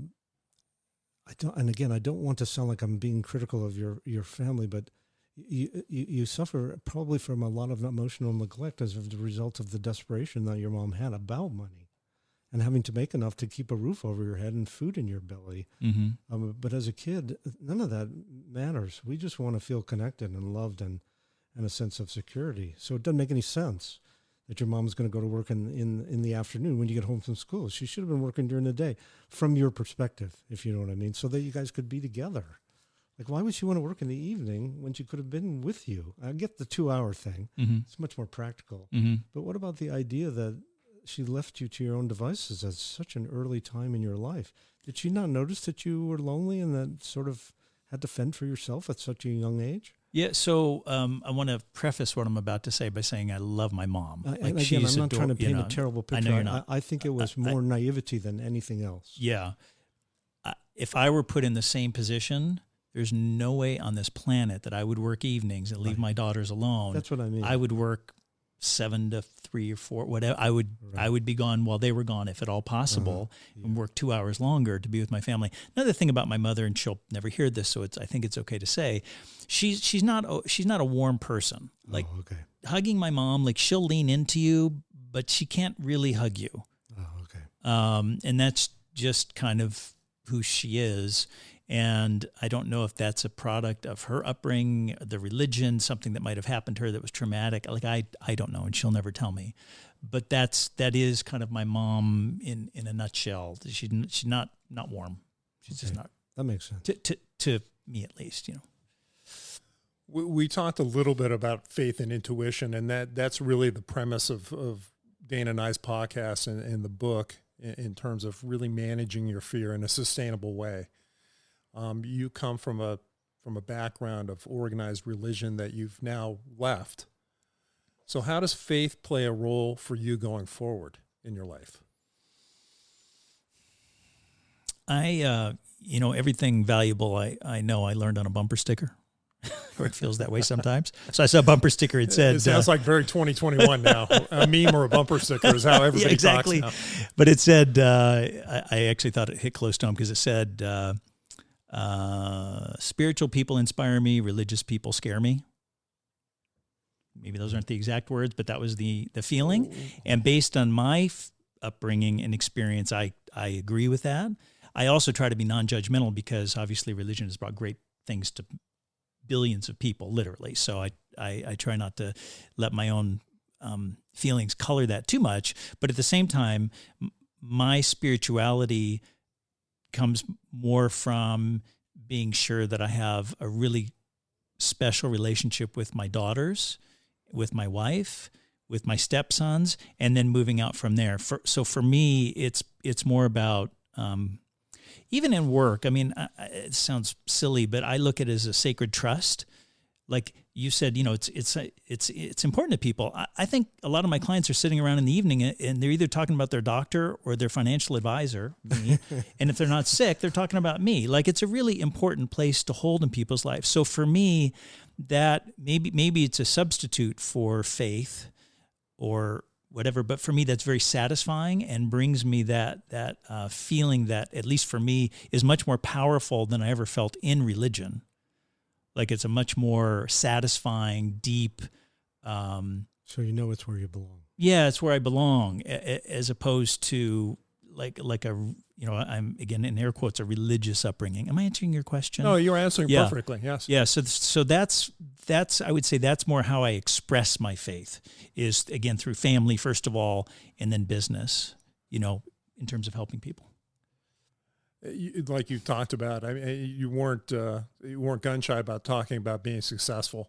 don't want to sound like I'm being critical of your family, but you suffer probably from a lot of emotional neglect as a result of the desperation that your mom had about money and having to make enough to keep a roof over your head and food in your belly. But as a kid, none of that matters. We just want to feel connected and loved and a sense of security. So it doesn't make any sense that your mom's going to go to work in the afternoon when you get home from school. She should have been working during the day, from your perspective, if you know what I mean, so that you guys could be together. Like, why would she want to work in the evening when she could have been with you? I get the 2-hour thing. It's much more practical. But what about the idea that she left you to your own devices at such an early time in your life? Did she not notice that you were lonely and that sort of had to fend for yourself at such a young age? Yeah, so I want to preface what I'm about to say by saying I love my mom. And again, I'm not trying to paint a terrible picture. I know you're not. I think it was more naivety than anything else. Yeah. If I were put in the same position, there's no way on this planet that I would work evenings and leave my daughters alone. That's what I mean. I would work 7 to 3 or 4, whatever. I would be gone while they were gone, if at all possible, and work 2 hours longer to be with my family. Another thing about my mother, and she'll never hear this, so I think it's okay to say, she's not a warm person. Like hugging my mom, like she'll lean into you, but she can't really hug you. And that's just kind of who she is. And I don't know if that's a product of her upbringing, the religion, something that might have happened to her that was traumatic. Like I don't know, and she'll never tell me. But that is kind of my mom in a nutshell. She's not warm. She's just not. That makes sense to me, at least. We talked a little bit about faith and intuition, and that's really the premise of Dana and I's podcast and the book in terms of really managing your fear in a sustainable way. You come from a background of organized religion that you've now left. So how does faith play a role for you going forward in your life? Everything valuable I know I learned on a bumper sticker. Or it feels that way sometimes. So I saw a bumper sticker. It said, it sounds like very 2021 now. A meme or a bumper sticker is how everybody exactly. talks now. But it said, I actually thought it hit close to home because it said, spiritual people inspire me, religious people scare me. Maybe those aren't the exact words, but that was the feeling. And based on my upbringing and experience, I agree with that. I also try to be non-judgmental because obviously religion has brought great things to billions of people, literally. So I try not to let my own feelings color that too much. But at the same time, my spirituality comes more from being sure that I have a really special relationship with my daughters, with my wife, with my stepsons, and then moving out from there. So for me, it's more about even in work. I mean, it sounds silly, but I look at it as a sacred trust. Like you said, it's important to people. I think a lot of my clients are sitting around in the evening and they're either talking about their doctor or their financial advisor, me. And if they're not sick, they're talking about me. Like it's a really important place to hold in people's lives. So for me, that maybe it's a substitute for faith or whatever, but for me, that's very satisfying and brings me that feeling that, at least for me, is much more powerful than I ever felt in religion. Like it's a much more satisfying, deep. So you know it's where you belong. Yeah, it's where I belong, as opposed to like a, I'm again in air quotes, a religious upbringing. Am I answering your question? No, you're answering perfectly. Yes. Yeah. So that's I would say that's more how I express my faith is again through family first of all, and then business. In terms of helping people. Like you talked about, I mean, you weren't gun shy about talking about being successful.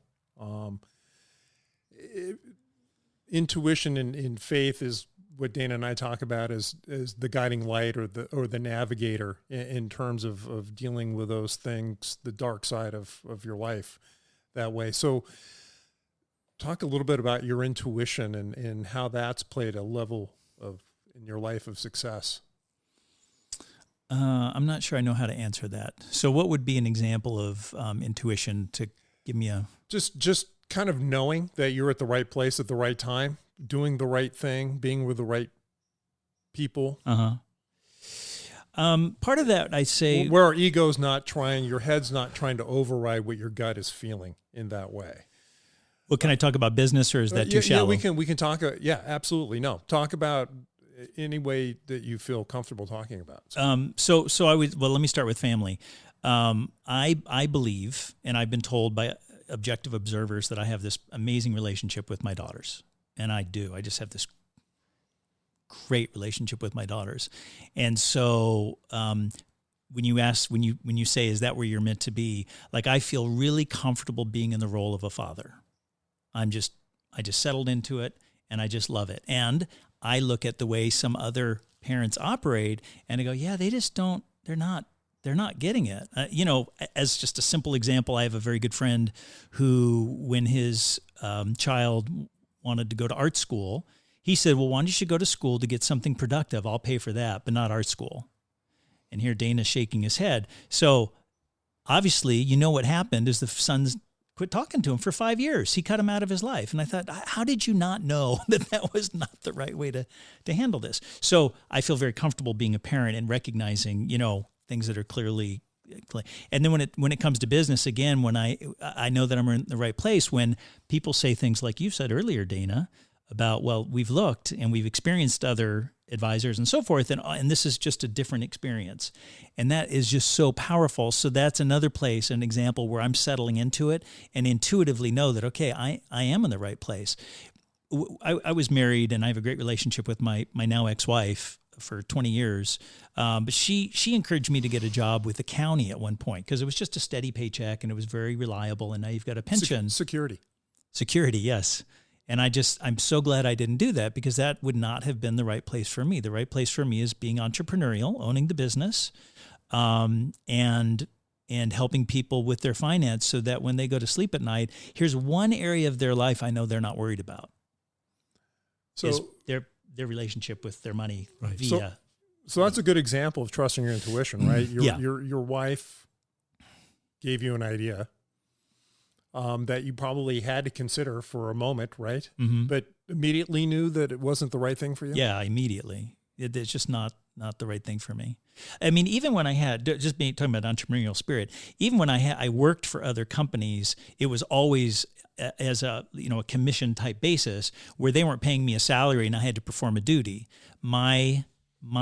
Intuition and faith is what Dana and I talk about as the guiding light or the navigator in terms of dealing with those things, the dark side of your life that way. So talk a little bit about your intuition and how that's played a level in your life of success. I'm not sure I know how to answer that. So what would be an example of intuition to give me a... Just kind of knowing that you're at the right place at the right time, doing the right thing, being with the right people. Part of that, I say... Where our ego's not trying, your head's not trying to override what your gut is feeling in that way. Well, can I talk about business or is that too shallow? Yeah, we can talk. Yeah, absolutely. No, talk about any way that you feel comfortable talking about. So let me start with family. I believe, and I've been told by objective observers that I have this amazing relationship with my daughters. And I do. I just have this great relationship with my daughters. And so, when you say, is that where you're meant to be? Like, I feel really comfortable being in the role of a father. I just settled into it and I just love it. And I look at the way some other parents operate and I go, yeah, they just don't, they're not getting it. As just a simple example, I have a very good friend who, when his child wanted to go to art school, he said, well, why don't you go to school to get something productive? I'll pay for that, but not art school. And here Dana's shaking his head. So obviously, what happened is the sons quit talking to him for 5 years. He cut him out of his life. And I thought, how did you not know that was not the right way to handle this? So I feel very comfortable being a parent and recognizing, things that are clearly. And then when it comes to business, again, when I know that I'm in the right place, when people say things like you said earlier, Dana, about, well, we've looked and we've experienced other advisors and so forth, and this is just a different experience. And that is just so powerful. So that's another place, an example where I'm settling into it and intuitively know that, okay, I am in the right place. I was married and I have a great relationship with my now ex-wife for 20 years. But she encouraged me to get a job with the county at one point because it was just a steady paycheck and it was very reliable. And now you've got a pension. Security, yes. And I'm so glad I didn't do that because that would not have been the right place for me. The right place for me is being entrepreneurial, owning the business, and and helping people with their finance so that when they go to sleep at night, here's one area of their life I know they're not worried about. So is their relationship with their money via. So that's a good example of trusting your intuition, right? Your wife gave you an idea that you probably had to consider for a moment, right? Mm-hmm. But immediately knew that it wasn't the right thing for you? Yeah, immediately. It's just not the right thing for me. I mean, even when I had, just talking about entrepreneurial spirit, even when I worked for other companies, it was always as a commission type basis where they weren't paying me a salary and I had to perform a duty. My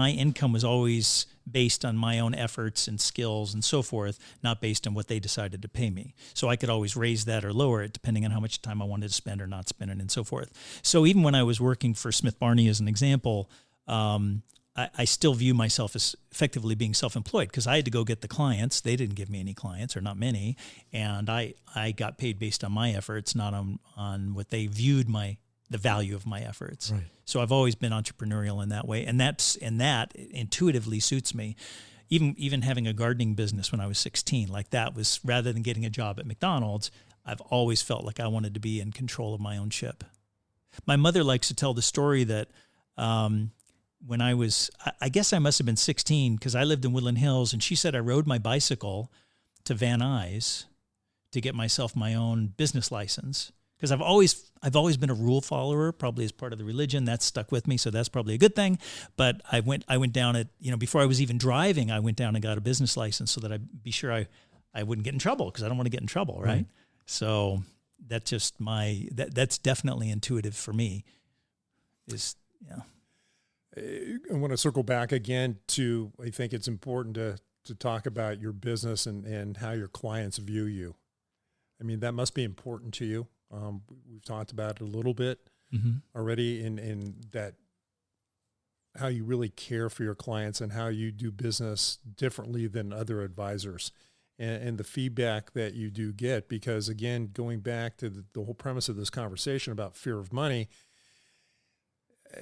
income was always based on my own efforts and skills and so forth, not based on what they decided to pay me. So I could always raise that or lower it depending on how much time I wanted to spend or not spend it and so forth. So even when I was working for Smith Barney as an example, I still view myself as effectively being self-employed because I had to go get the clients. They didn't give me any clients or not many. And I got paid based on my efforts, not on what they viewed the value of my efforts. Right. So I've always been entrepreneurial in that way. And that intuitively suits me. Even having a gardening business when I was 16, like that was, rather than getting a job at McDonald's, I've always felt like I wanted to be in control of my own ship. My mother likes to tell the story that, when I guess I must have been 16 because I lived in Woodland Hills, and she said I rode my bicycle to Van Nuys to get myself my own business license because I've always been a rule follower, probably as part of the religion. That's stuck with me, so that's probably a good thing. But I went down at, before I was even driving, I went down and got a business license so that I'd be sure I wouldn't get in trouble because I don't want to get in trouble, right? So that's just that's definitely intuitive for me. I want to circle back again to, I think it's important to talk about your business and how your clients view you. I mean, that must be important to you. We've talked about it a little bit already in that, how you really care for your clients and how you do business differently than other advisors and the feedback that you do get. Because again, going back to the whole premise of this conversation about fear of money,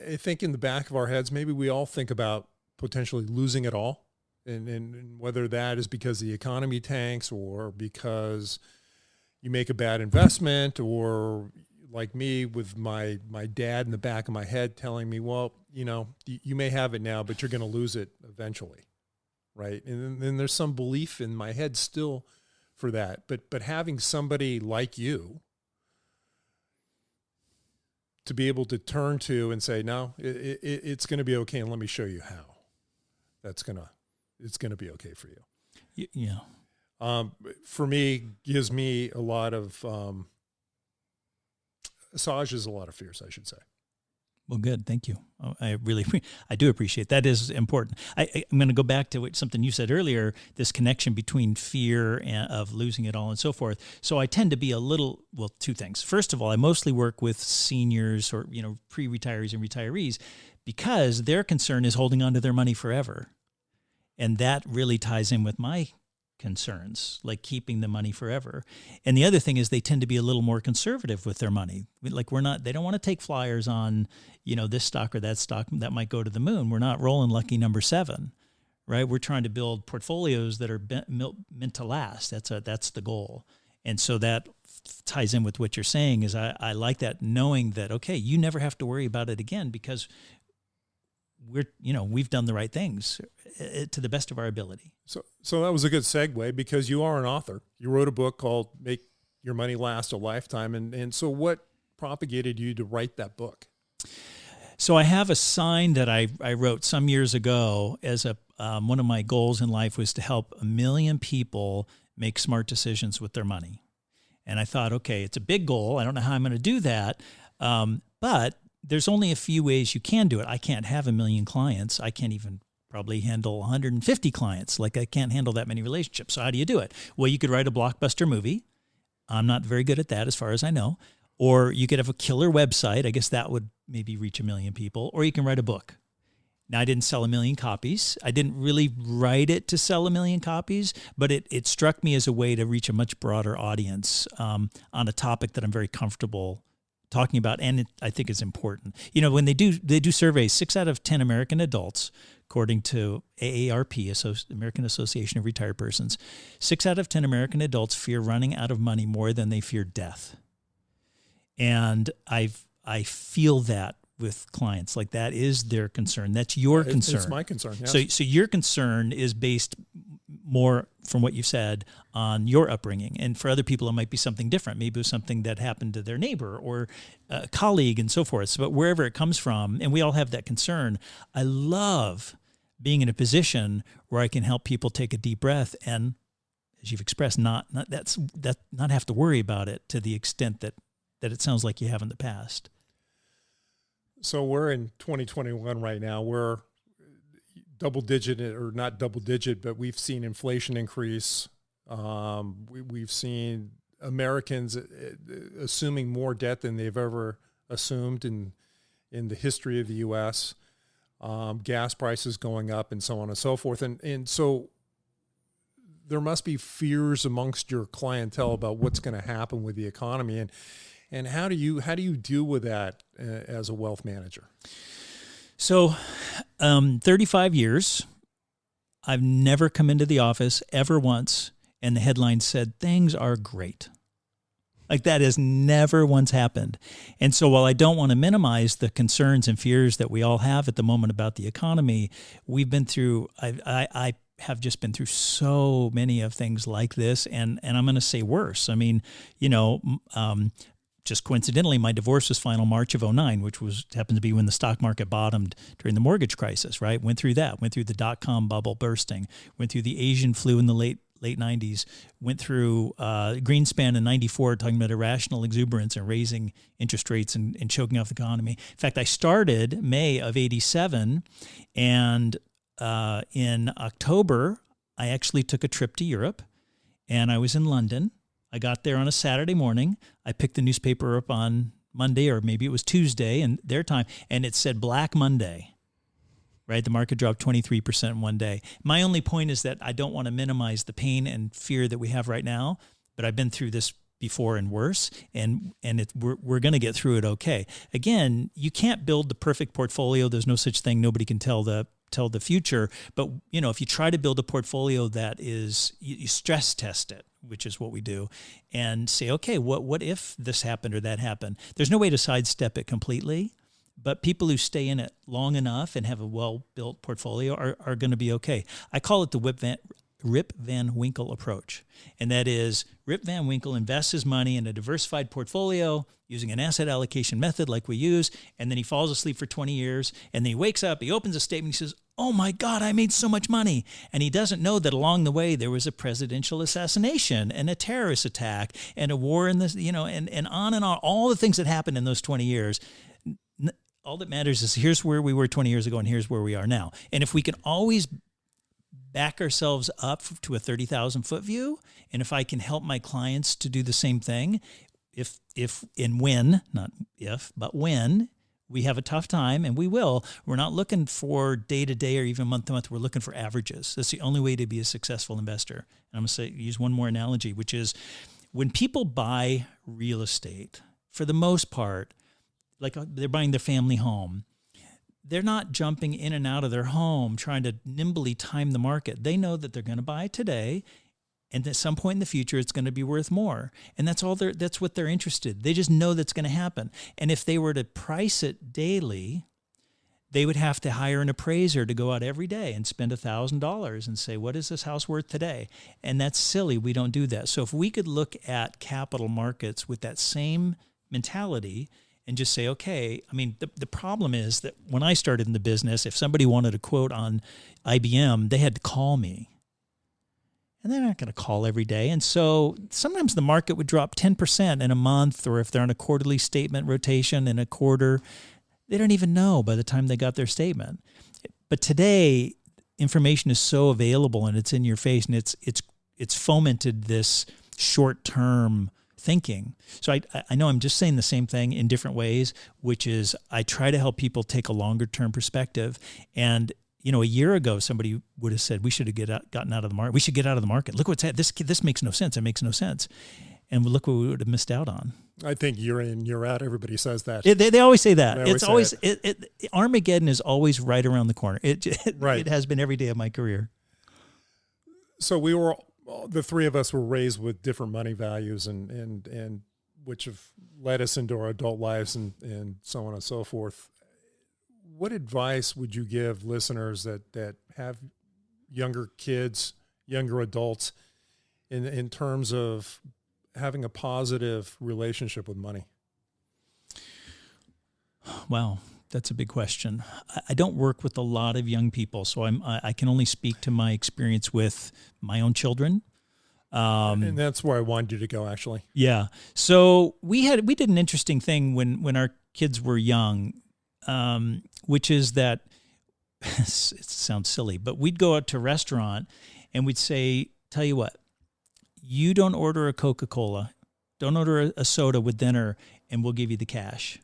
I think in the back of our heads, maybe we all think about potentially losing it all. And whether that is because the economy tanks or because you make a bad investment, or like me with my dad in the back of my head telling me, well, you may have it now, but you're going to lose it eventually. Right. And then there's some belief in my head still for that. But having somebody like you to be able to turn to and say, no, it's going to be okay, and let me show you how it's going to be okay for you. Yeah. For me, gives me a lot of, assuages a lot of fears, I should say. Well, good. Thank you. I do appreciate that. Is important. I'm going to go back to something you said earlier, this connection between fear of losing it all and so forth. So I tend to be two things. First of all, I mostly work with seniors or, pre-retirees and retirees because their concern is holding on to their money forever. And that really ties in with my concerns, like keeping the money forever. And the other thing is they tend to be a little more conservative with their money. Like they don't want to take flyers on, this stock or that stock that might go to the moon. We're not rolling lucky number 7, right? We're trying to build portfolios that are meant to last. That's the goal. And so that ties in with what you're saying is I like that, knowing that, okay, you never have to worry about it again because we've done the right things to the best of our ability. So that was a good segue because you are an author. You wrote a book called Make Your Money Last a Lifetime. And so what propagated you to write that book? So I have a sign that I wrote some years ago as one of my goals in life was to help 1 million people make smart decisions with their money. And I thought, okay, it's a big goal. I don't know how I'm going to do that. But there's only a few ways you can do it. I can't have 1 million clients. I can't even probably handle 150 clients. Like I can't handle that many relationships. So how do you do it? Well, you could write a blockbuster movie. I'm not very good at that as far as I know. Or you could have a killer website. I guess that would maybe reach 1 million people. Or you can write a book. Now, I didn't sell 1 million copies. I didn't really write it to sell 1 million copies, but it struck me as a way to reach a much broader audience on a topic that I'm very comfortable talking about, and I think is important. When they do surveys, 6 out of 10 American adults according to AARP, American Association of Retired Persons, 6 out of 10 American adults fear running out of money more than they fear death. And I feel that with clients, like that is their concern. That's your concern. It's my concern. Yes. So your concern is based more, from what you said, on your upbringing. And for other people, it might be something different. Maybe it was something that happened to their neighbor or a colleague and so forth. But wherever it comes from, and we all have that concern, I love being in a position where I can help people take a deep breath and, as you've expressed, not have to worry about it to the extent that it sounds like you have in the past. So we're in 2021 right now. We're double digit, or not double digit, but we've seen inflation increase. We've seen Americans assuming more debt than they've ever assumed in the history of the U.S. Gas prices going up, and so on and so forth. And so there must be fears amongst your clientele about what's going to happen with the economy. And how do you deal with that as a wealth manager? So 35 years, I've never come into the office ever once, and the headline said, "Things are great." Like, that has never once happened. And so while I don't want to minimize the concerns and fears that we all have at the moment about the economy, we've been through, I have just been through so many of things like this, and I'm going to say worse. I mean, just coincidentally, my divorce was final March of 2009, which happened to be when the stock market bottomed during the mortgage crisis, right? Went through the dot-com bubble bursting, went through the Asian flu in the late 90s, went through Greenspan in 94, talking about irrational exuberance and raising interest rates and choking off the economy. In fact, I started May of 87, and in October, I actually took a trip to Europe, and I was in London. I got there on a Saturday morning. I picked the newspaper up on Monday, or maybe it was Tuesday in their time, and it said Black Monday, right? The market dropped 23% in one day. My only point is that I don't want to minimize the pain and fear that we have right now, but I've been through this before and worse, and we're going to get through it okay. Again, you can't build the perfect portfolio. There's no such thing. Nobody can tell the future. But, if you try to build a portfolio that is, you stress test it, which is what we do, and say, okay, what if this happened or that happened? There's no way to sidestep it completely, but people who stay in it long enough and have a well-built portfolio are going to be okay. I call it the Rip Van Winkle approach. And that is, Rip Van Winkle invests his money in a diversified portfolio using an asset allocation method like we use, and then he falls asleep for 20 years, and then he wakes up, he opens a statement, he says, "Oh my God, I made so much money." And he doesn't know that along the way there was a presidential assassination and a terrorist attack and a war in this, and on, all the things that happened in those 20 years. All that matters is here's where we were 20 years ago and here's where we are now. And if we can always back ourselves up to a 30,000-foot view, and if I can help my clients to do the same thing, if and when, not if, but when we have a tough time, and we will, we're not looking for day to day or even month to month. We're looking for averages. That's the only way to be a successful investor. And I'm going to use one more analogy, which is when people buy real estate, for the most part, like they're buying their family home, they're not jumping in and out of their home trying to nimbly time the market. They know that they're going to buy it today, and at some point in the future, it's going to be worth more. And that's what they're interested. They just know that's going to happen. And if they were to price it daily, they would have to hire an appraiser to go out every day and spend $1,000 and say, what is this house worth today? And that's silly. We don't do that. So if we could look at capital markets with that same mentality and just say, okay, I mean, the problem is that when I started in the business, if somebody wanted a quote on IBM, they had to call me. And they're not going to call every day. And so sometimes the market would drop 10% in a month, or if they're on a quarterly statement rotation in a quarter, they don't even know by the time they got their statement. But today, information is so available and it's in your face, and it's fomented this short-term thinking. So I know I'm just saying the same thing in different ways, which is I try to help people take a longer-term perspective. And a year ago, somebody would have said, we should have gotten out of the market. We should get out of the market. Look what's happening. This makes no sense. It makes no sense. And look what we would have missed out on. I think year in, year out, everybody says that. They always say that. They It's always Armageddon is always right around the corner. It has been every day of my career. So the three of us were raised with different money values and which have led us into our adult lives and so on and so forth. What advice would you give listeners that have younger kids, younger adults, in terms of having a positive relationship with money? Wow, that's a big question. I don't work with a lot of young people, so I can only speak to my experience with my own children. And that's where I wanted you to go, actually. Yeah. So we did an interesting thing when our kids were young, which is that it sounds silly, but we'd go out to a restaurant and we'd say, tell you what, you don't order a Coca-Cola, don't order a soda with dinner, and we'll give you the cash.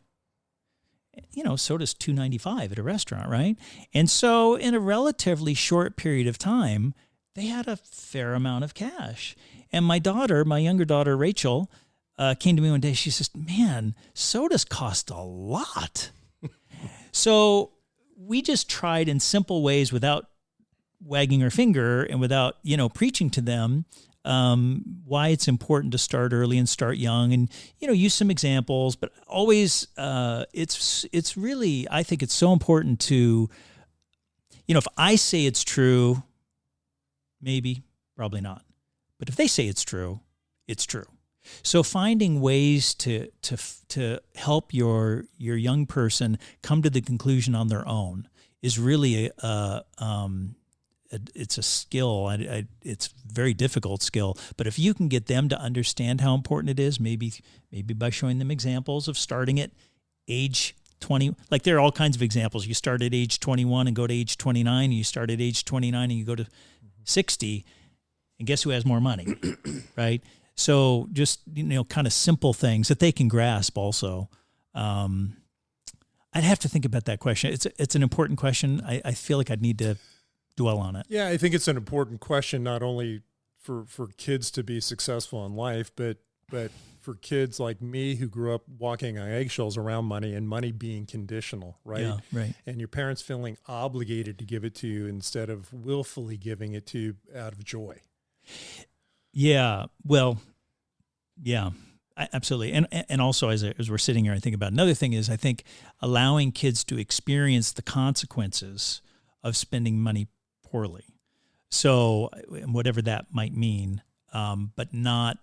Soda's $2.95 at a restaurant, right? And so in a relatively short period of time, they had a fair amount of cash. And my younger daughter, Rachel, came to me one day. She says, man, sodas cost a lot. So we just tried in simple ways without wagging our finger and without, preaching to them why it's important to start early and start young and, use some examples, but always it's really, I think it's so important to, if I say it's true, maybe, probably not. But if they say it's true, it's true. So finding ways to help your young person come to the conclusion on their own is really it's a skill. It's a very difficult skill. But if you can get them to understand how important it is, maybe by showing them examples of starting at age 20, like there are all kinds of examples. You start at age 21 and go to age 29, and you start at age 29 and you go to 60, and guess who has more money, right? So just, kind of simple things that they can grasp also. I'd have to think about that question. It's an important question. I feel like I'd need to dwell on it. Yeah, I think it's an important question, not only for kids to be successful in life, but for kids like me who grew up walking on eggshells around money and money being conditional, right? Yeah, right. And your parents feeling obligated to give it to you instead of willfully giving it to you out of joy. Yeah, well, yeah, absolutely. And also as we're sitting here, I think about another thing is I think allowing kids to experience the consequences of spending money poorly. So whatever that might mean, but not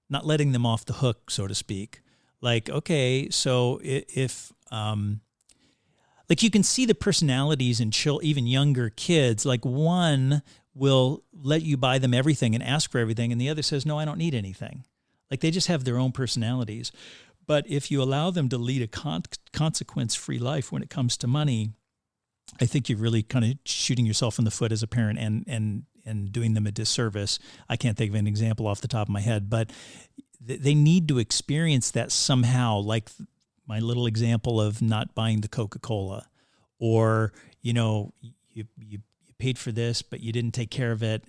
letting them off the hook, so to speak. Like, okay, so if like you can see the personalities in even younger kids, like one will let you buy them everything and ask for everything, and the other says, no, I don't need anything. Like they just have their own personalities. But if you allow them to lead a consequence-free life when it comes to money, I think you're really kind of shooting yourself in the foot as a parent and doing them a disservice. I can't think of an example off the top of my head, but they need to experience that somehow, like my little example of not buying the Coca-Cola, or, you paid for this, but you didn't take care of it,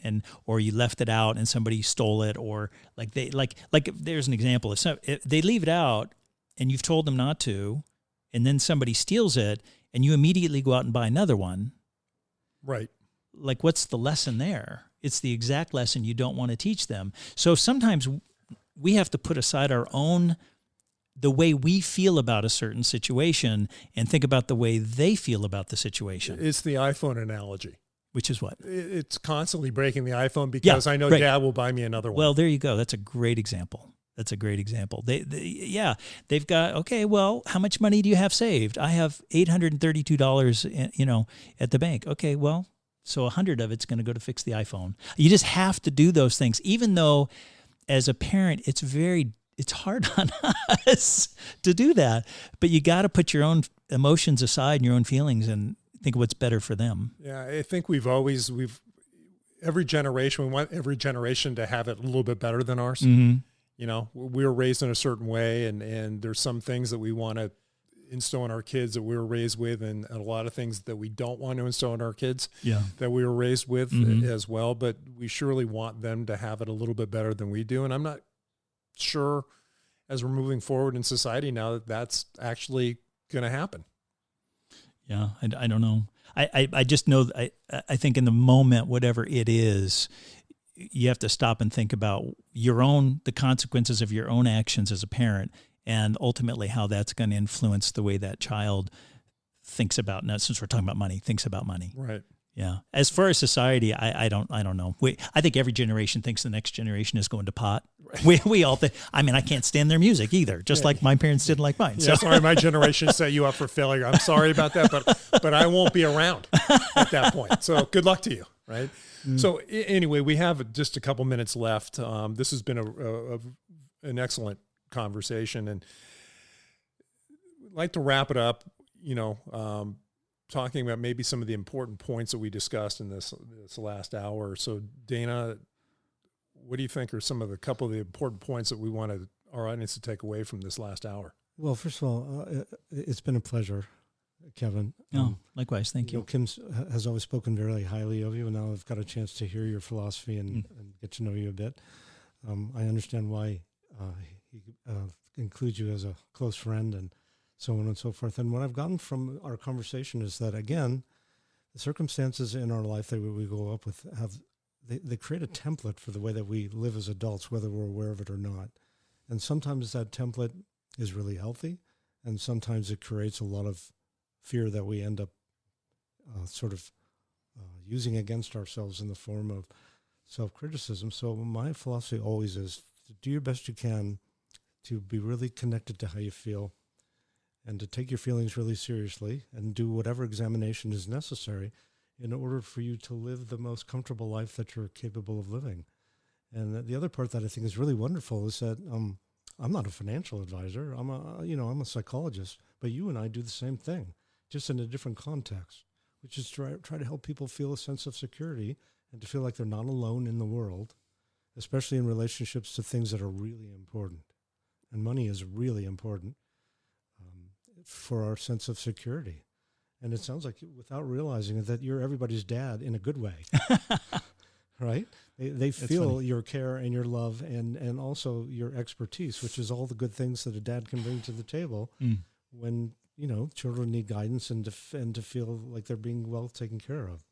or you left it out and somebody stole it, or like there's an example. If they leave it out and you've told them not to, and then somebody steals it, and you immediately go out and buy another one. Right. Like, what's the lesson there? It's the exact lesson you don't want to teach them. So sometimes we have to put aside the way we feel about a certain situation and think about the way they feel about the situation. It's the iPhone analogy. Which is what? It's constantly breaking the iPhone because I know Dad will buy me another one. Well, there you go. That's a great example. They've got, okay, well, how much money do you have saved? I have $832, at the bank. Okay, well, so 100 of it's going to go to fix the iPhone. You just have to do those things, even though as a parent, it's hard on us to do that. But you got to put your own emotions aside and your own feelings and think of what's better for them. Yeah, I think every generation, we want every generation to have it a little bit better than ours. Mm-hmm. We were raised in a certain way, and there's some things that we want to instill in our kids that we were raised with, and a lot of things that we don't want to instill in our kids that we were raised with as well. But we surely want them to have it a little bit better than we do. And I'm not sure as we're moving forward in society now that that's actually going to happen. Yeah, I don't know. I just know, I think in the moment, whatever it is, you have to stop and think about the consequences of your own actions as a parent, and ultimately how that's going to influence the way that child thinks about, now since we're talking about money, thinks about money. Right. Yeah. As far as society, I don't know. I think every generation thinks the next generation is going to pot. Right. We all think, I mean, I can't stand their music either, just like my parents didn't like mine. Yeah, sorry, my generation set you up for failure. I'm sorry about that, but I won't be around at that point. So good luck to you, right? Mm. So anyway, we have just a couple minutes left. This has been an excellent conversation, and I'd like to wrap it up, talking about maybe some of the important points that we discussed in this last hour. So Dana, what do you think are some of the couple of the important points that we want our audience to take away from this last hour? Well, first of all, it's been a pleasure, Kevin. Likewise. Thank you. Kim has always spoken very highly of you, and now I've got a chance to hear your philosophy and get to know you a bit. I understand why he includes you as a close friend and so on and so forth. And what I've gotten from our conversation is that, again, the circumstances in our life that we go up with they create a template for the way that we live as adults, whether we're aware of it or not. And sometimes that template is really healthy, and sometimes it creates a lot of fear that we end up using against ourselves in the form of self-criticism. So my philosophy always is to do your best you can to be really connected to how you feel, and to take your feelings really seriously and do whatever examination is necessary in order for you to live the most comfortable life that you're capable of living. And the other part that I think is really wonderful is that I'm not a financial advisor. I'm a psychologist, but you and I do the same thing, just in a different context, which is try to help people feel a sense of security and to feel like they're not alone in the world, especially in relationships to things that are really important. And money is really important for our sense of security. And it sounds like, without realizing it, that you're everybody's dad in a good way, right? They feel your care and your love and also your expertise, which is all the good things that a dad can bring to the table when, children need guidance and to feel like they're being well taken care of.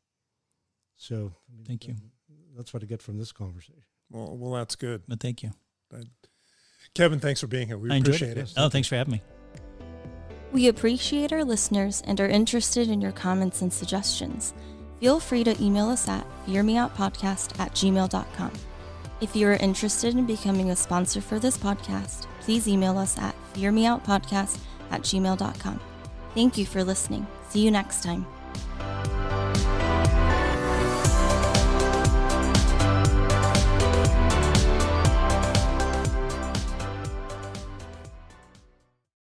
So thank you. That's what I get from this conversation. Well, that's good. But thank you. Kevin, thanks for being here. We appreciate it. Oh, thanks for having me. We appreciate our listeners and are interested in your comments and suggestions. Feel free to email us at fearmeoutpodcast@gmail.com. If you are interested in becoming a sponsor for this podcast, please email us at fearmeoutpodcast@gmail.com. Thank you for listening. See you next time.